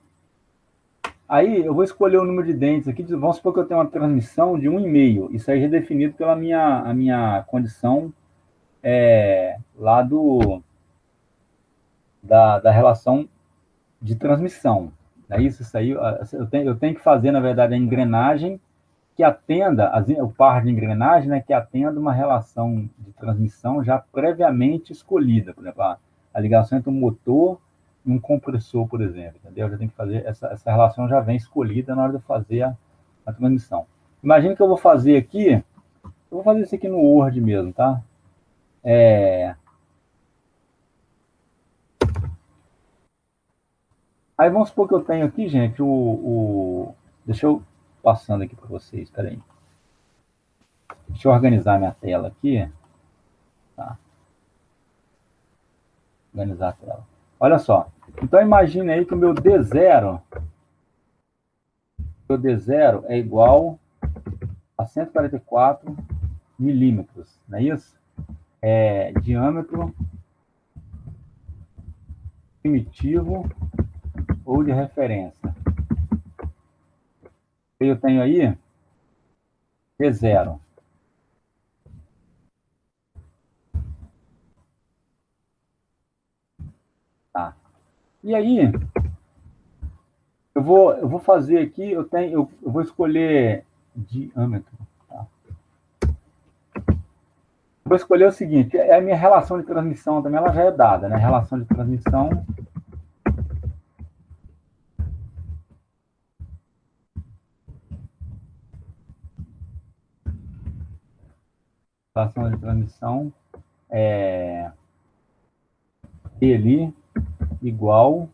Aí eu vou escolher o número de dentes aqui, vamos supor que eu tenho uma transmissão de 1,5. Isso aí já é definido pela minha condição lá da relação de transmissão. É isso aí eu tenho que fazer, na verdade, a engrenagem que atenda, o par de engrenagem, né, que atenda uma relação de transmissão já previamente escolhida. Por exemplo, a ligação entre um motor e um compressor, por exemplo. Entendeu? Eu já tenho que fazer, essa relação já vem escolhida na hora de eu fazer a transmissão. Imagina que eu vou fazer aqui, eu vou fazer isso aqui no Word mesmo, tá? Aí vamos supor que eu tenho aqui, gente, deixa eu passando aqui para vocês, espera aí. Deixa eu organizar minha tela aqui. Tá? Organizar a tela. Olha só. Então, imagine aí que o meu D0 é igual a 144 milímetros, não é isso? Diâmetro primitivo ou de referência. Eu tenho aí D0. Tá. E aí, eu vou fazer aqui, eu vou escolher diâmetro. Tá? Vou escolher o seguinte, a minha relação de transmissão também ela já é dada, né? Relação de transmissão é E ali igual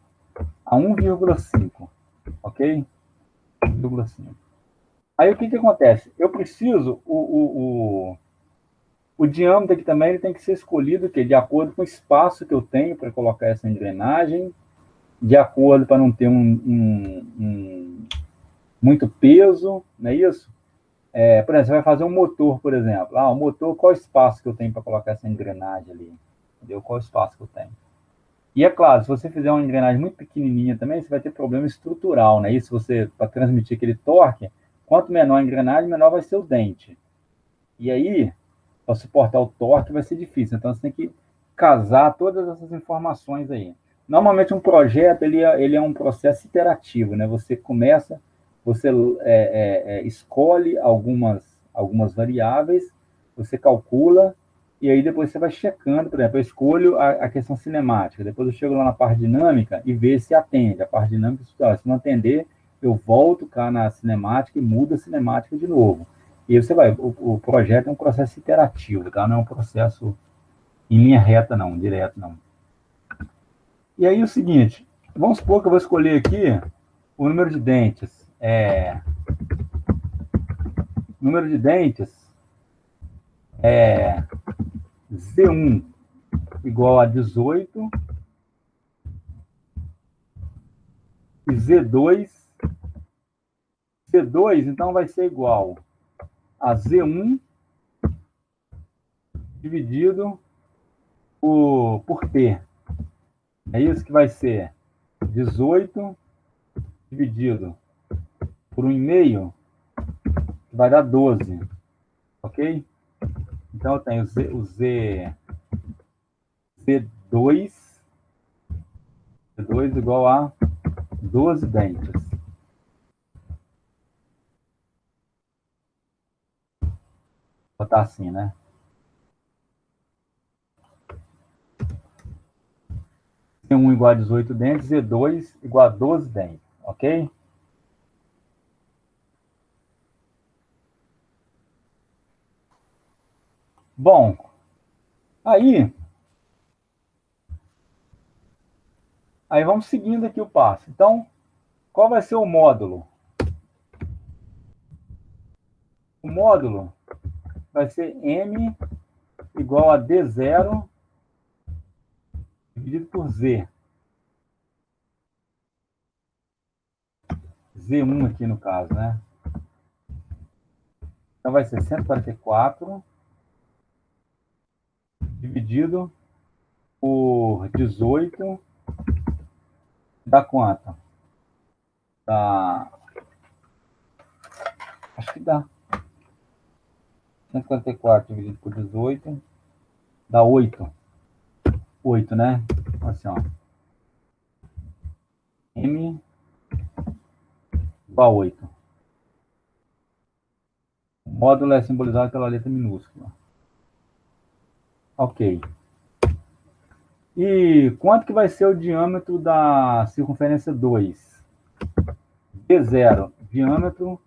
a 1,5, ok? 1,5. Aí o que acontece? Eu preciso, o diâmetro aqui também ele tem que ser escolhido de acordo com o espaço que eu tenho para colocar essa engrenagem, de acordo para não ter muito peso, não é isso? Por exemplo, você vai fazer um motor, por exemplo. O motor, qual o espaço que eu tenho para colocar essa engrenagem ali? Entendeu? Qual o espaço que eu tenho? E é claro, se você fizer uma engrenagem muito pequenininha também, você vai ter problema estrutural, né? Isso para transmitir aquele torque, quanto menor a engrenagem, menor vai ser o dente. E aí, para suportar o torque vai ser difícil. Então, você tem que casar todas essas informações aí. Normalmente, um projeto, ele é um processo iterativo, né? Você começa, você escolhe algumas variáveis, você calcula, e aí depois você vai checando, por exemplo, eu escolho a questão cinemática, depois eu chego lá na parte dinâmica e vejo se atende. A parte dinâmica, se não atender, eu volto cá na cinemática e mudo a cinemática de novo. E você vai, o projeto é um processo iterativo, tá? Não é um processo em linha reta, não, direto, não. E aí o seguinte, vamos supor que eu vou escolher aqui o número de dentes. Número de dentes é Z1 igual a 18 e Z2 então vai ser igual a Z1 dividido por T. É isso que vai ser 18 dividido por 1,5, que vai dar 12. Ok? Então eu tenho Z2 igual a 12 dentes. Vou botar assim, né? Z1 igual a 18 dentes, Z2 igual a 12 dentes, ok? Bom, aí vamos seguindo aqui o passo. Então, qual vai ser o módulo? O módulo vai ser M igual a D0 dividido por Z. Z1 aqui no caso, né? Então vai ser 144 dividido por 18 dá quanto? Dá... Acho que dá. 144 dividido por 18 dá 8. 8, né? Assim, ó. M igual a 8. O módulo é simbolizado pela letra minúscula. Ok. E quanto que vai ser o diâmetro da circunferência 2? D0, diâmetro...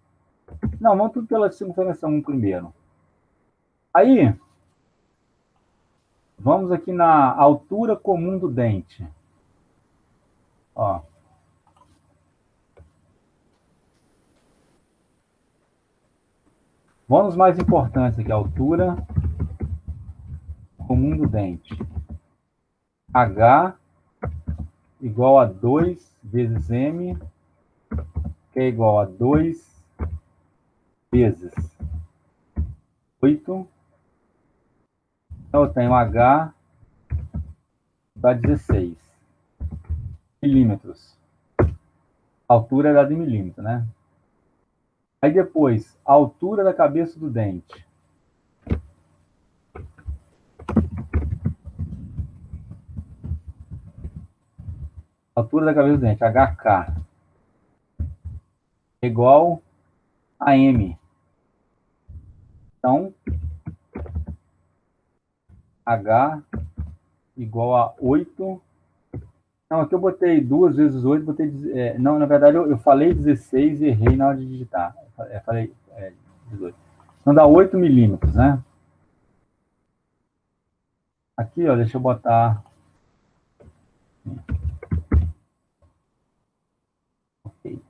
Não, vamos tudo pela circunferência 1 primeiro. Aí, vamos aqui na altura comum do dente. Ó. Vamos mais importantes aqui, altura comum do dente. H igual a 2 vezes M, que é igual a 2 vezes 8. Então, eu tenho H dá 16 milímetros. A altura é dada em milímetro, né? Aí depois, a altura da cabeça do dente. Altura da cabeça do dente, HK, é igual a M. Então, H igual a 8. Não, aqui eu botei 2 vezes 8, botei... não, na verdade, eu falei 16 e errei na hora de digitar. Falei 18. Então, dá 8 milímetros, né? Aqui, ó, deixa eu botar... Ok.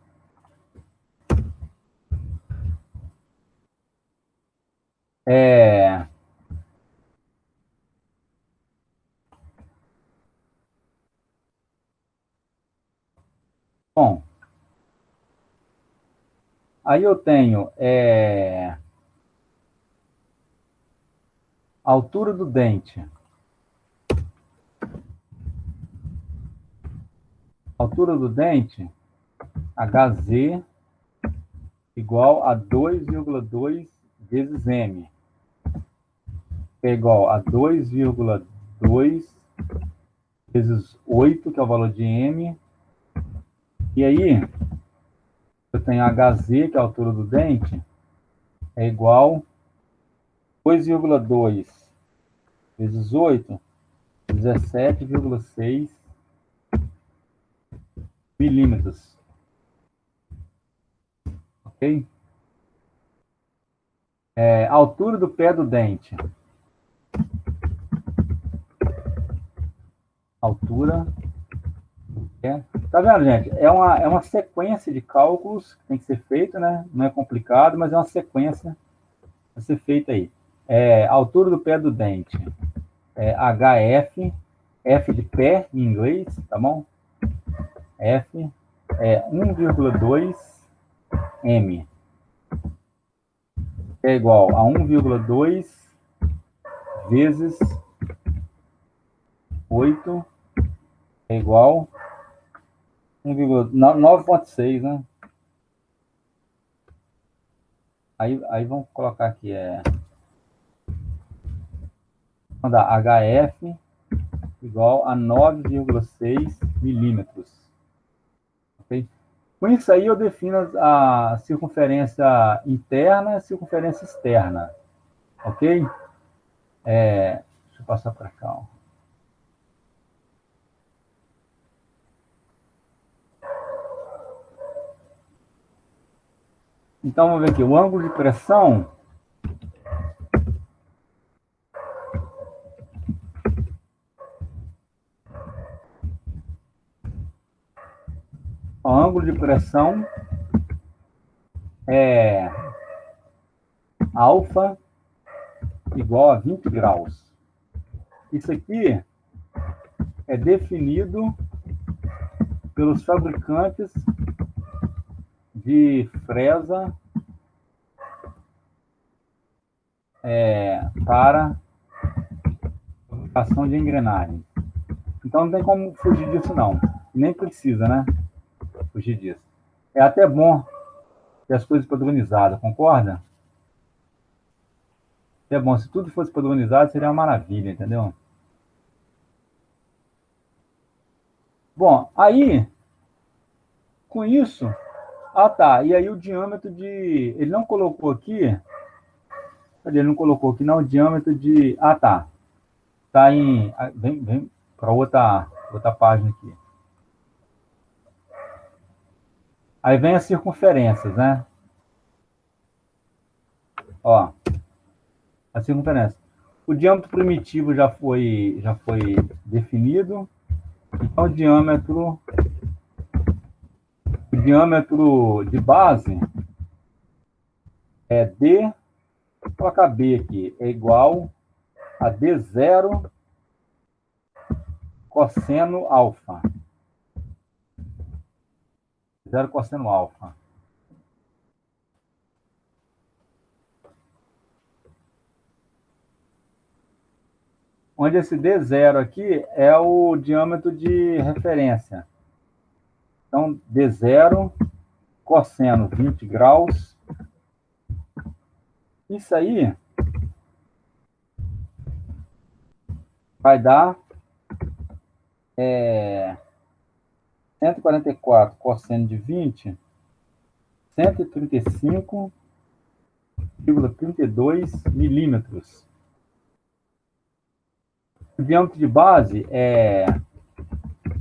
Bom, aí eu tenho a altura do dente. Altura do dente, HZ, igual a 2,2 vezes M, que é igual a 2,2 vezes 8, que é o valor de M. E aí, eu tenho HZ, que é a altura do dente, é igual a 2,2 vezes 8, 17,6 milímetros. Ok? A altura do pé do dente. Altura do pé. Tá vendo, gente? É uma sequência de cálculos que tem que ser feita, né? Não é complicado, mas é uma sequência a ser feita aí. Altura do pé do dente. HF, F de pé em inglês, tá bom? F é 1,2 M, é igual a 1,2 vezes 8, é igual a 9,6, né? Aí vamos colocar aqui, vamos dar HF igual a 9,6 milímetros. Okay? Com isso aí eu defino a circunferência interna e a circunferência externa. Ok? Deixa eu passar para cá. Ó. Então, vamos ver aqui. O ângulo de pressão é alfa igual a 20 graus. Isso aqui é definido pelos fabricantes de fresa para ação de engrenagem. Então não tem como fugir disso, não. Nem precisa, né? Fugir disso. É até bom ter as coisas padronizadas, concorda? É bom, se tudo fosse padronizado, seria uma maravilha, entendeu? Bom, aí, com isso... Ah, tá. E aí o diâmetro de... Ele não colocou aqui... Cadê? Ele não colocou aqui, não. O diâmetro de... Ah, tá. Tá em... Vem para outra página aqui. Aí vem as circunferências, né? Ó. A circunferência. O diâmetro primitivo já foi definido. Então, o diâmetro de base é D, vou colocar B aqui, é igual a D0 cosseno alfa. 0 cosseno alfa. Onde esse D0 aqui é o diâmetro de referência. Então, D0 cosseno 20 graus. Isso aí vai dar 144 cosseno de 20, 135,32 milímetros. O diâmetro de base é,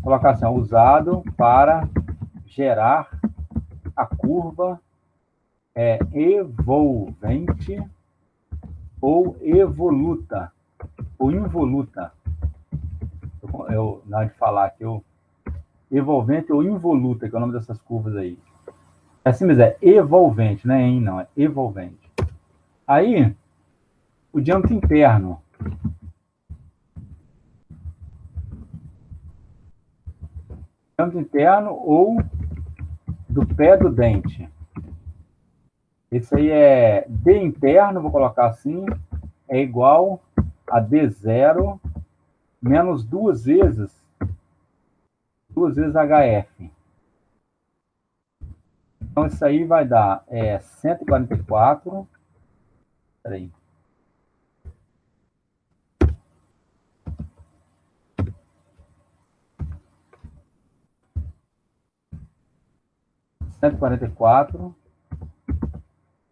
colocar assim, usado para gerar a curva evolvente ou evoluta, ou involuta. Na hora de falar aqui, evolvente ou involuta, que é o nome dessas curvas aí. Assim mesmo, é evolvente, não é em, não, é evolvente. Aí, o diâmetro interno. Diâmetro interno ou do pé do dente. Esse aí é D interno, vou colocar assim, é igual a D0 menos duas vezes HF. Então, isso aí vai dar 144. Peraí.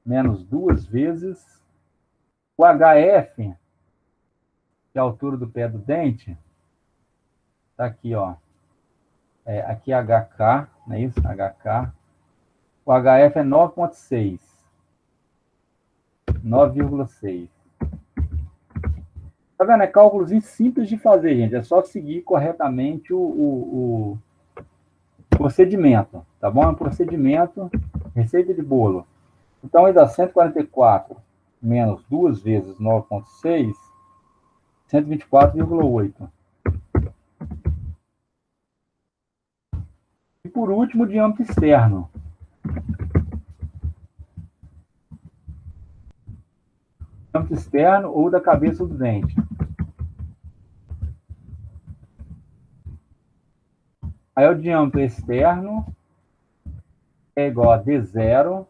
Menos duas vezes o HF, que é a altura do pé do dente, tá aqui, ó. Aqui é HK, não é isso? HK. O HF é 9,6. 9,6. Tá vendo? É cálculos simples de fazer, gente. É só seguir corretamente o procedimento, tá bom? É um procedimento, receita de bolo. Então, aí dá 144 menos 2 vezes 9,6, 124,8. E, por último, o diâmetro externo. Diâmetro externo ou da cabeça do dente. Aí, o diâmetro externo é igual a D0.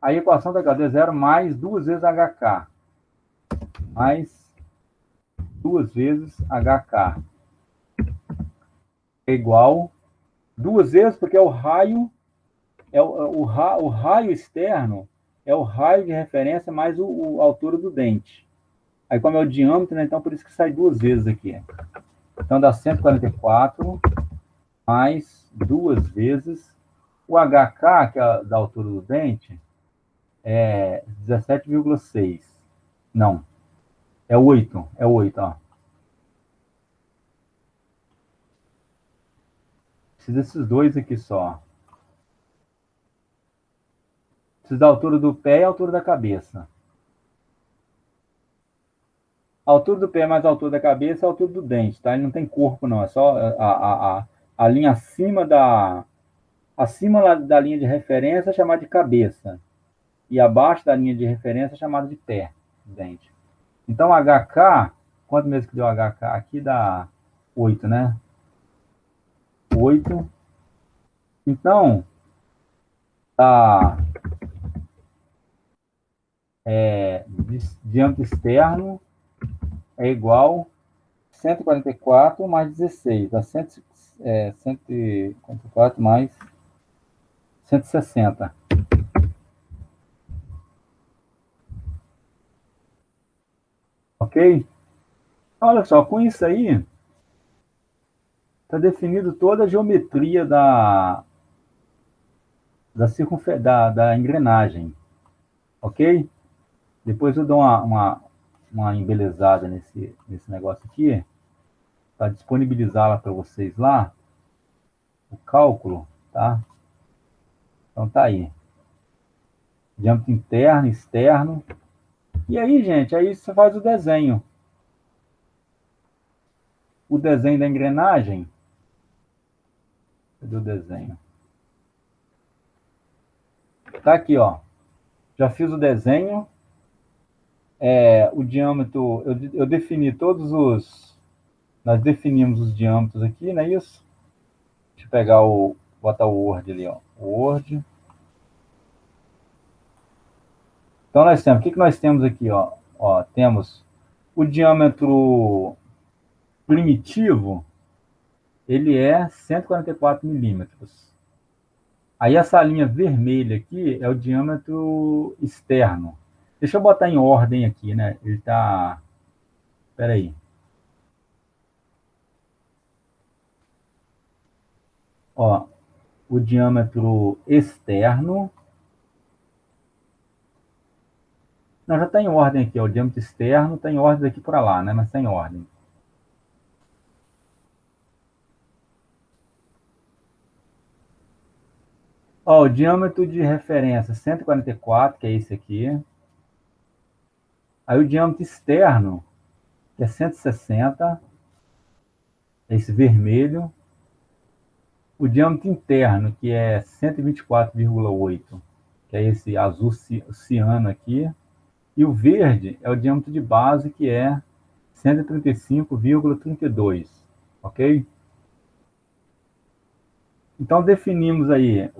A equação da D0 mais 2 vezes HK. Mais 2 vezes HK. É igual 2 vezes, porque é o raio, o raio externo é o raio de referência mais a altura do dente. Aí, como é o diâmetro, né, então por isso que sai 2 vezes aqui. Então, dá 144 mais 2 vezes O HK, que é da altura do dente, é 17,6. Não, é 8. É 8, ó. Precisa desses dois aqui só. Precisa da altura do pé e a altura da cabeça. A altura do pé mais a altura da cabeça é a altura do dente, tá? Ele não tem corpo, não. É só a linha acima da linha de referência é chamada de cabeça. E abaixo da linha de referência é chamada de pé, dente. Então, HK, quanto mesmo que deu HK aqui? Dá 8, né? 8. Então, tá, diâmetro externo é igual 144 mais 16, dá 144 mais 160. Ok? Olha só, com isso aí, está definido toda a geometria da engrenagem. Ok? Depois eu dou uma embelezada nesse negócio aqui, para disponibilizá-la para vocês lá, o cálculo, tá? Então tá aí. Diâmetro interno, externo. E aí, gente, aí você faz o desenho. O desenho da engrenagem. Cadê o desenho? Tá aqui, ó. Já fiz o desenho. O diâmetro, eu defini todos os... Nós definimos os diâmetros aqui, não é isso? Deixa eu pegar botar o Word ali, ó. O Word. Então, nós temos... O que nós temos aqui, ó? Ó, temos o diâmetro primitivo, ele é 144 milímetros. Aí essa linha vermelha aqui é o diâmetro externo. Deixa eu botar em ordem aqui, né? Ele tá... Espera aí. Ó, o diâmetro externo... Não, já está em ordem aqui, ó. O diâmetro externo está em ordem daqui para lá, né? Mas está em ordem. Ó, o diâmetro de referência 144, que é esse aqui. Aí o diâmetro externo, que é 160, esse vermelho. O diâmetro interno, que é 124,8, que é esse azul ciano aqui. E o verde é o diâmetro de base, que é 135,32, ok? Então, definimos aí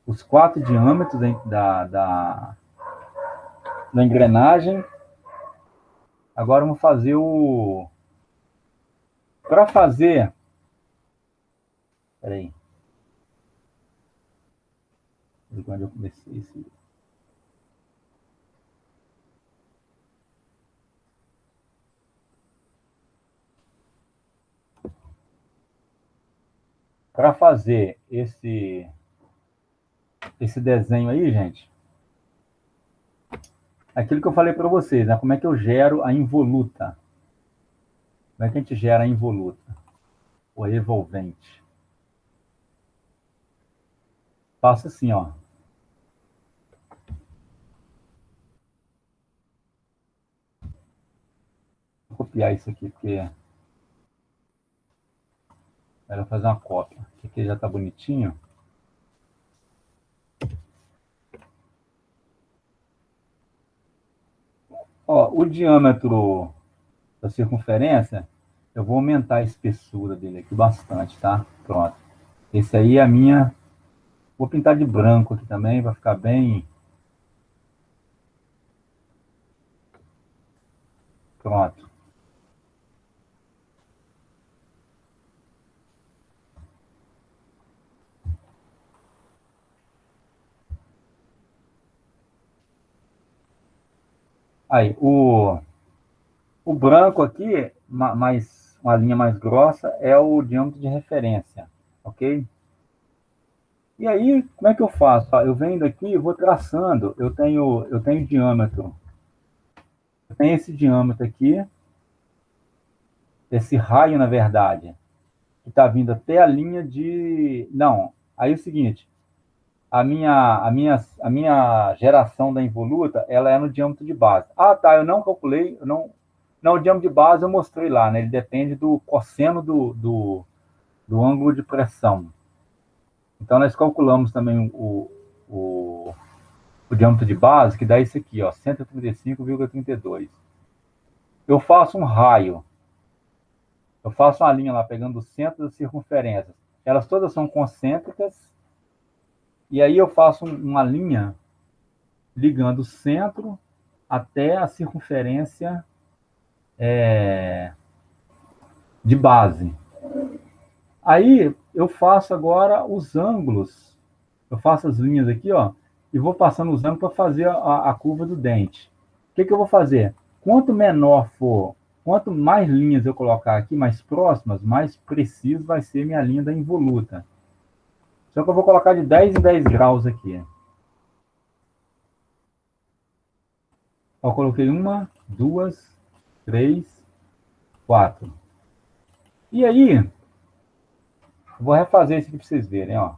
os 4 diâmetros da engrenagem. Agora vamos fazer Para fazer... Espera aí. Quando eu comecei esse... Para fazer esse desenho aí, gente, aquilo que eu falei para vocês, né? Como é que eu gero a involuta? Como é que a gente gera a involuta? Ou a evolvente? Faço assim, ó. Vou copiar isso aqui, porque era fazer uma cópia. Aqui já está bonitinho. Ó, o diâmetro da circunferência, eu vou aumentar a espessura dele aqui bastante, tá? Pronto. Esse aí é a minha... Vou pintar de branco aqui também, vai ficar bem... Pronto. Aí, o branco aqui, uma linha mais grossa, é o diâmetro de referência, ok? E aí, como é que eu faço? Ó, eu venho daqui, eu vou traçando, eu tenho diâmetro. Eu tenho esse diâmetro aqui, esse raio, na verdade, que está vindo até a linha de... Não, aí é o seguinte, a minha geração da involuta, ela é no diâmetro de base. Ah, tá, eu não calculei, eu não... Não, o diâmetro de base eu mostrei lá, né? Ele depende do cosseno do ângulo de pressão. Então, nós calculamos também o diâmetro de base, que dá isso aqui, ó, 135,32. Eu faço um raio, eu faço uma linha lá, pegando o centro das circunferências. Elas todas são concêntricas, e aí eu faço uma linha ligando o centro até a circunferência de base. Aí eu faço agora os ângulos, eu faço as linhas aqui, ó, e vou passando os ângulos para fazer a curva do dente. O que eu vou fazer? Quanto menor for, quanto mais linhas eu colocar aqui, mais próximas, mais preciso vai ser minha linha da involuta. Só que eu vou colocar de 10 em 10 graus aqui. Eu coloquei uma, duas, três, quatro. E aí, eu vou refazer isso aqui para vocês verem, ó.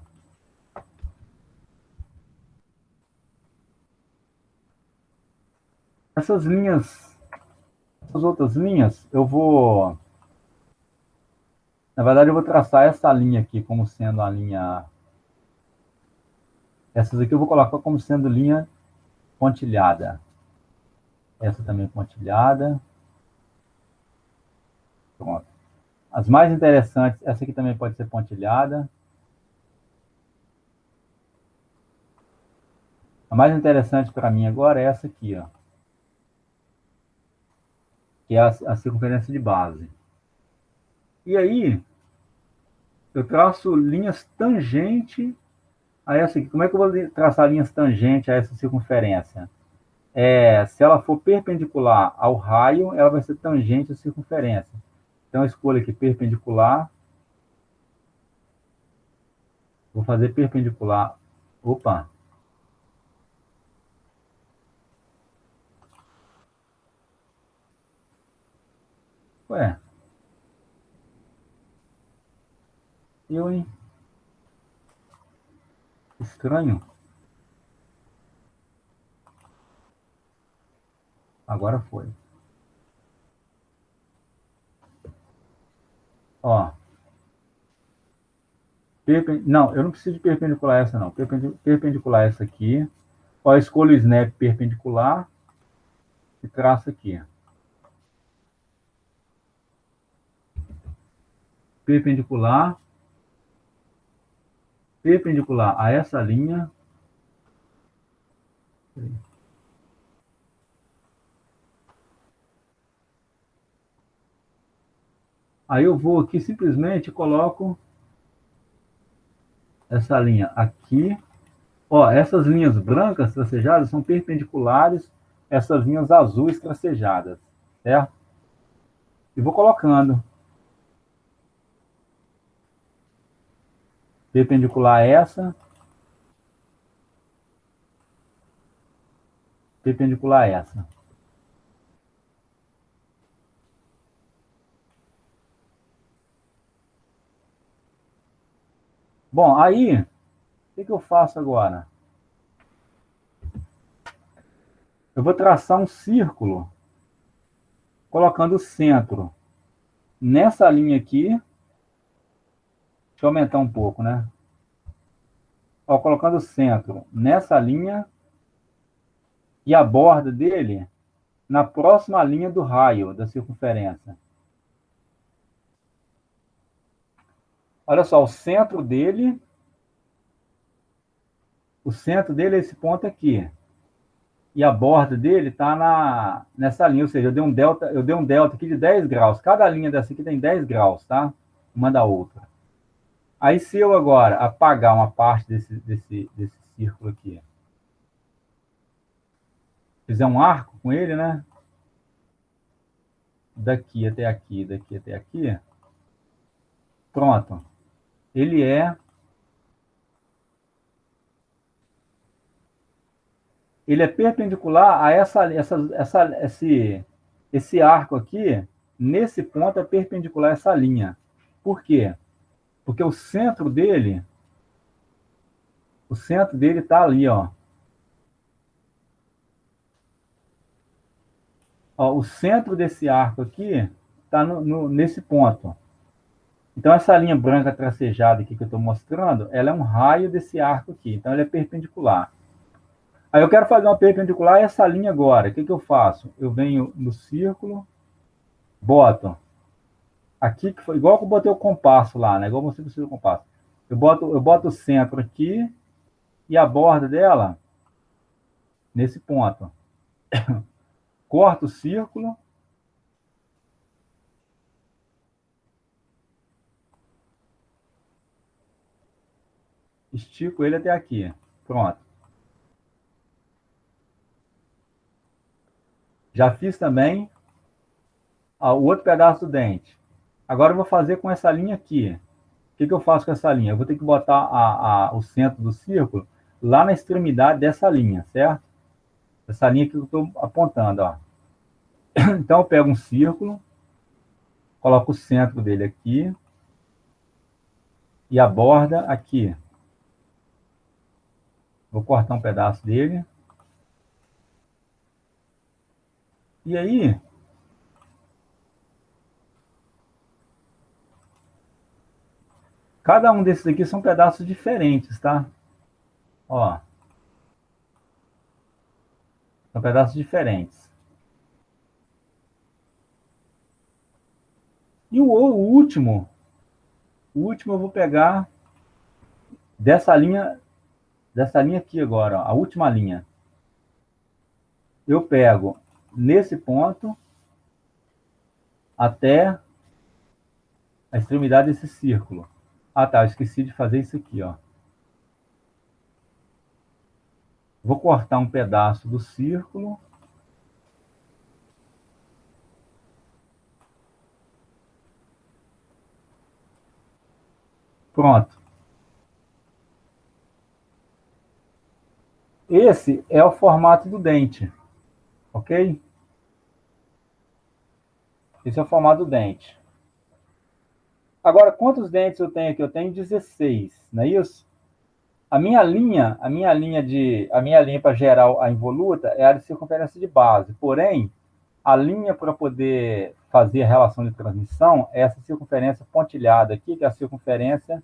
Essas linhas, essas outras linhas, eu vou... Na verdade, eu vou traçar essa linha aqui como sendo a linha... Essas aqui eu vou colocar como sendo linha pontilhada. Essa também pontilhada. Pronto. As mais interessantes, essa aqui também pode ser pontilhada. A mais interessante para mim agora é essa aqui, ó. Que é a circunferência de base. E aí, eu traço linhas tangentes a essa aqui. Como é que eu vou traçar linhas tangentes a essa circunferência? Se ela for perpendicular ao raio, ela vai ser tangente à circunferência. Então, eu escolho aqui perpendicular. Vou fazer perpendicular. Opa! Ué. Hein? Estranho. Agora foi. Ó. Não, eu não preciso de perpendicular essa, não. Perpendicular essa aqui. Ó, eu escolho o snap perpendicular e traço aqui. Perpendicular. Perpendicular a essa linha. Aí eu vou aqui simplesmente coloco essa linha aqui. Ó, essas linhas brancas tracejadas são perpendiculares a essas linhas azuis tracejadas, certo? E vou colocando perpendicular a essa, perpendicular a essa. Bom, aí, o que eu faço agora? Eu vou traçar um círculo, colocando o centro nessa linha aqui. Deixa eu aumentar um pouco, né? Ó, colocando o centro nessa linha e a borda dele na próxima linha do raio da circunferência. Olha só, o centro dele é esse ponto aqui. E a borda dele está nessa linha, ou seja, eu dei um delta aqui de 10 graus. Cada linha dessa aqui tem 10 graus, tá? Uma da outra. Aí, se eu agora apagar uma parte desse círculo aqui, fizer um arco com ele, né? Daqui até aqui, daqui até aqui. Pronto. Ele é ele é perpendicular a esse arco aqui, nesse ponto é perpendicular a essa linha. Por quê? Porque o centro dele está ali, ó. Ó. O centro desse arco aqui está nesse ponto. Então, essa linha branca tracejada aqui que eu estou mostrando, ela é um raio desse arco aqui. Então, ele é perpendicular. Aí eu quero fazer uma perpendicular a essa linha agora. O que eu faço? Eu venho no círculo, boto aqui, que foi igual que eu botei o compasso lá, né? Igual você precisa do compasso. Eu boto o centro aqui e a borda dela nesse ponto. Corto o círculo. Estico ele até aqui. Pronto. Já fiz também o outro pedaço do dente. Agora eu vou fazer com essa linha aqui. O que eu faço com essa linha? Eu vou ter que botar o centro do círculo lá na extremidade dessa linha, certo? Essa linha que eu estou apontando, ó. Então eu pego um círculo, coloco o centro dele aqui e a borda aqui. Vou cortar um pedaço dele. E aí, cada um desses aqui são pedaços diferentes, tá? Ó. São pedaços diferentes. E o último eu vou pegar dessa linha aqui agora, ó, a última linha. Eu pego nesse ponto até a extremidade desse círculo. Ah, tá, eu esqueci de fazer isso aqui, ó. Vou cortar um pedaço do círculo. Pronto. Esse é o formato do dente, ok? Esse é o formato do dente. Agora, quantos dentes eu tenho aqui? Eu tenho 16, não é isso? A minha linha para gerar a involuta é a de circunferência de base. Porém, a linha para poder fazer a relação de transmissão é essa circunferência pontilhada aqui, que é a circunferência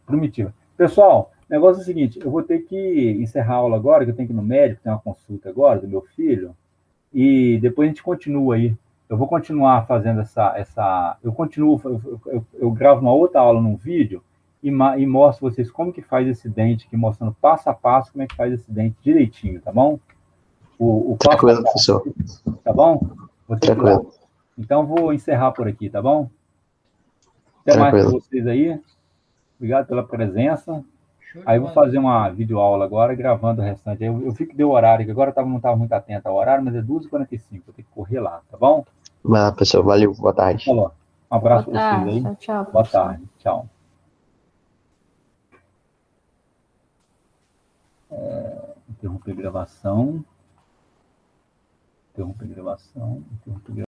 primitiva. Pessoal, o negócio é o seguinte, eu vou ter que encerrar a aula agora, que eu tenho que ir no médico, tem uma consulta agora do meu filho, e depois a gente continua aí. Eu vou continuar fazendo eu gravo uma outra aula num vídeo e mostro vocês como que faz esse dente aqui, mostrando passo a passo como é que faz esse dente direitinho, tá bom? Tranquilo, professor. Tá bom? Vou ter que ir lá. Tranquilo. Então, vou encerrar por aqui, tá bom? Até mais para vocês aí. Obrigado pela presença. Aí eu vou fazer uma videoaula agora, gravando o restante. Eu fico de horário, que agora eu não estava muito atento ao horário, mas é 2h45, vou ter que correr lá, tá bom? Vai lá, pessoal. Valeu, boa tarde. Falou. Um abraço para vocês aí. Tchau, tchau. Boa tarde. Tchau. Interromper gravação. Interromper gravação.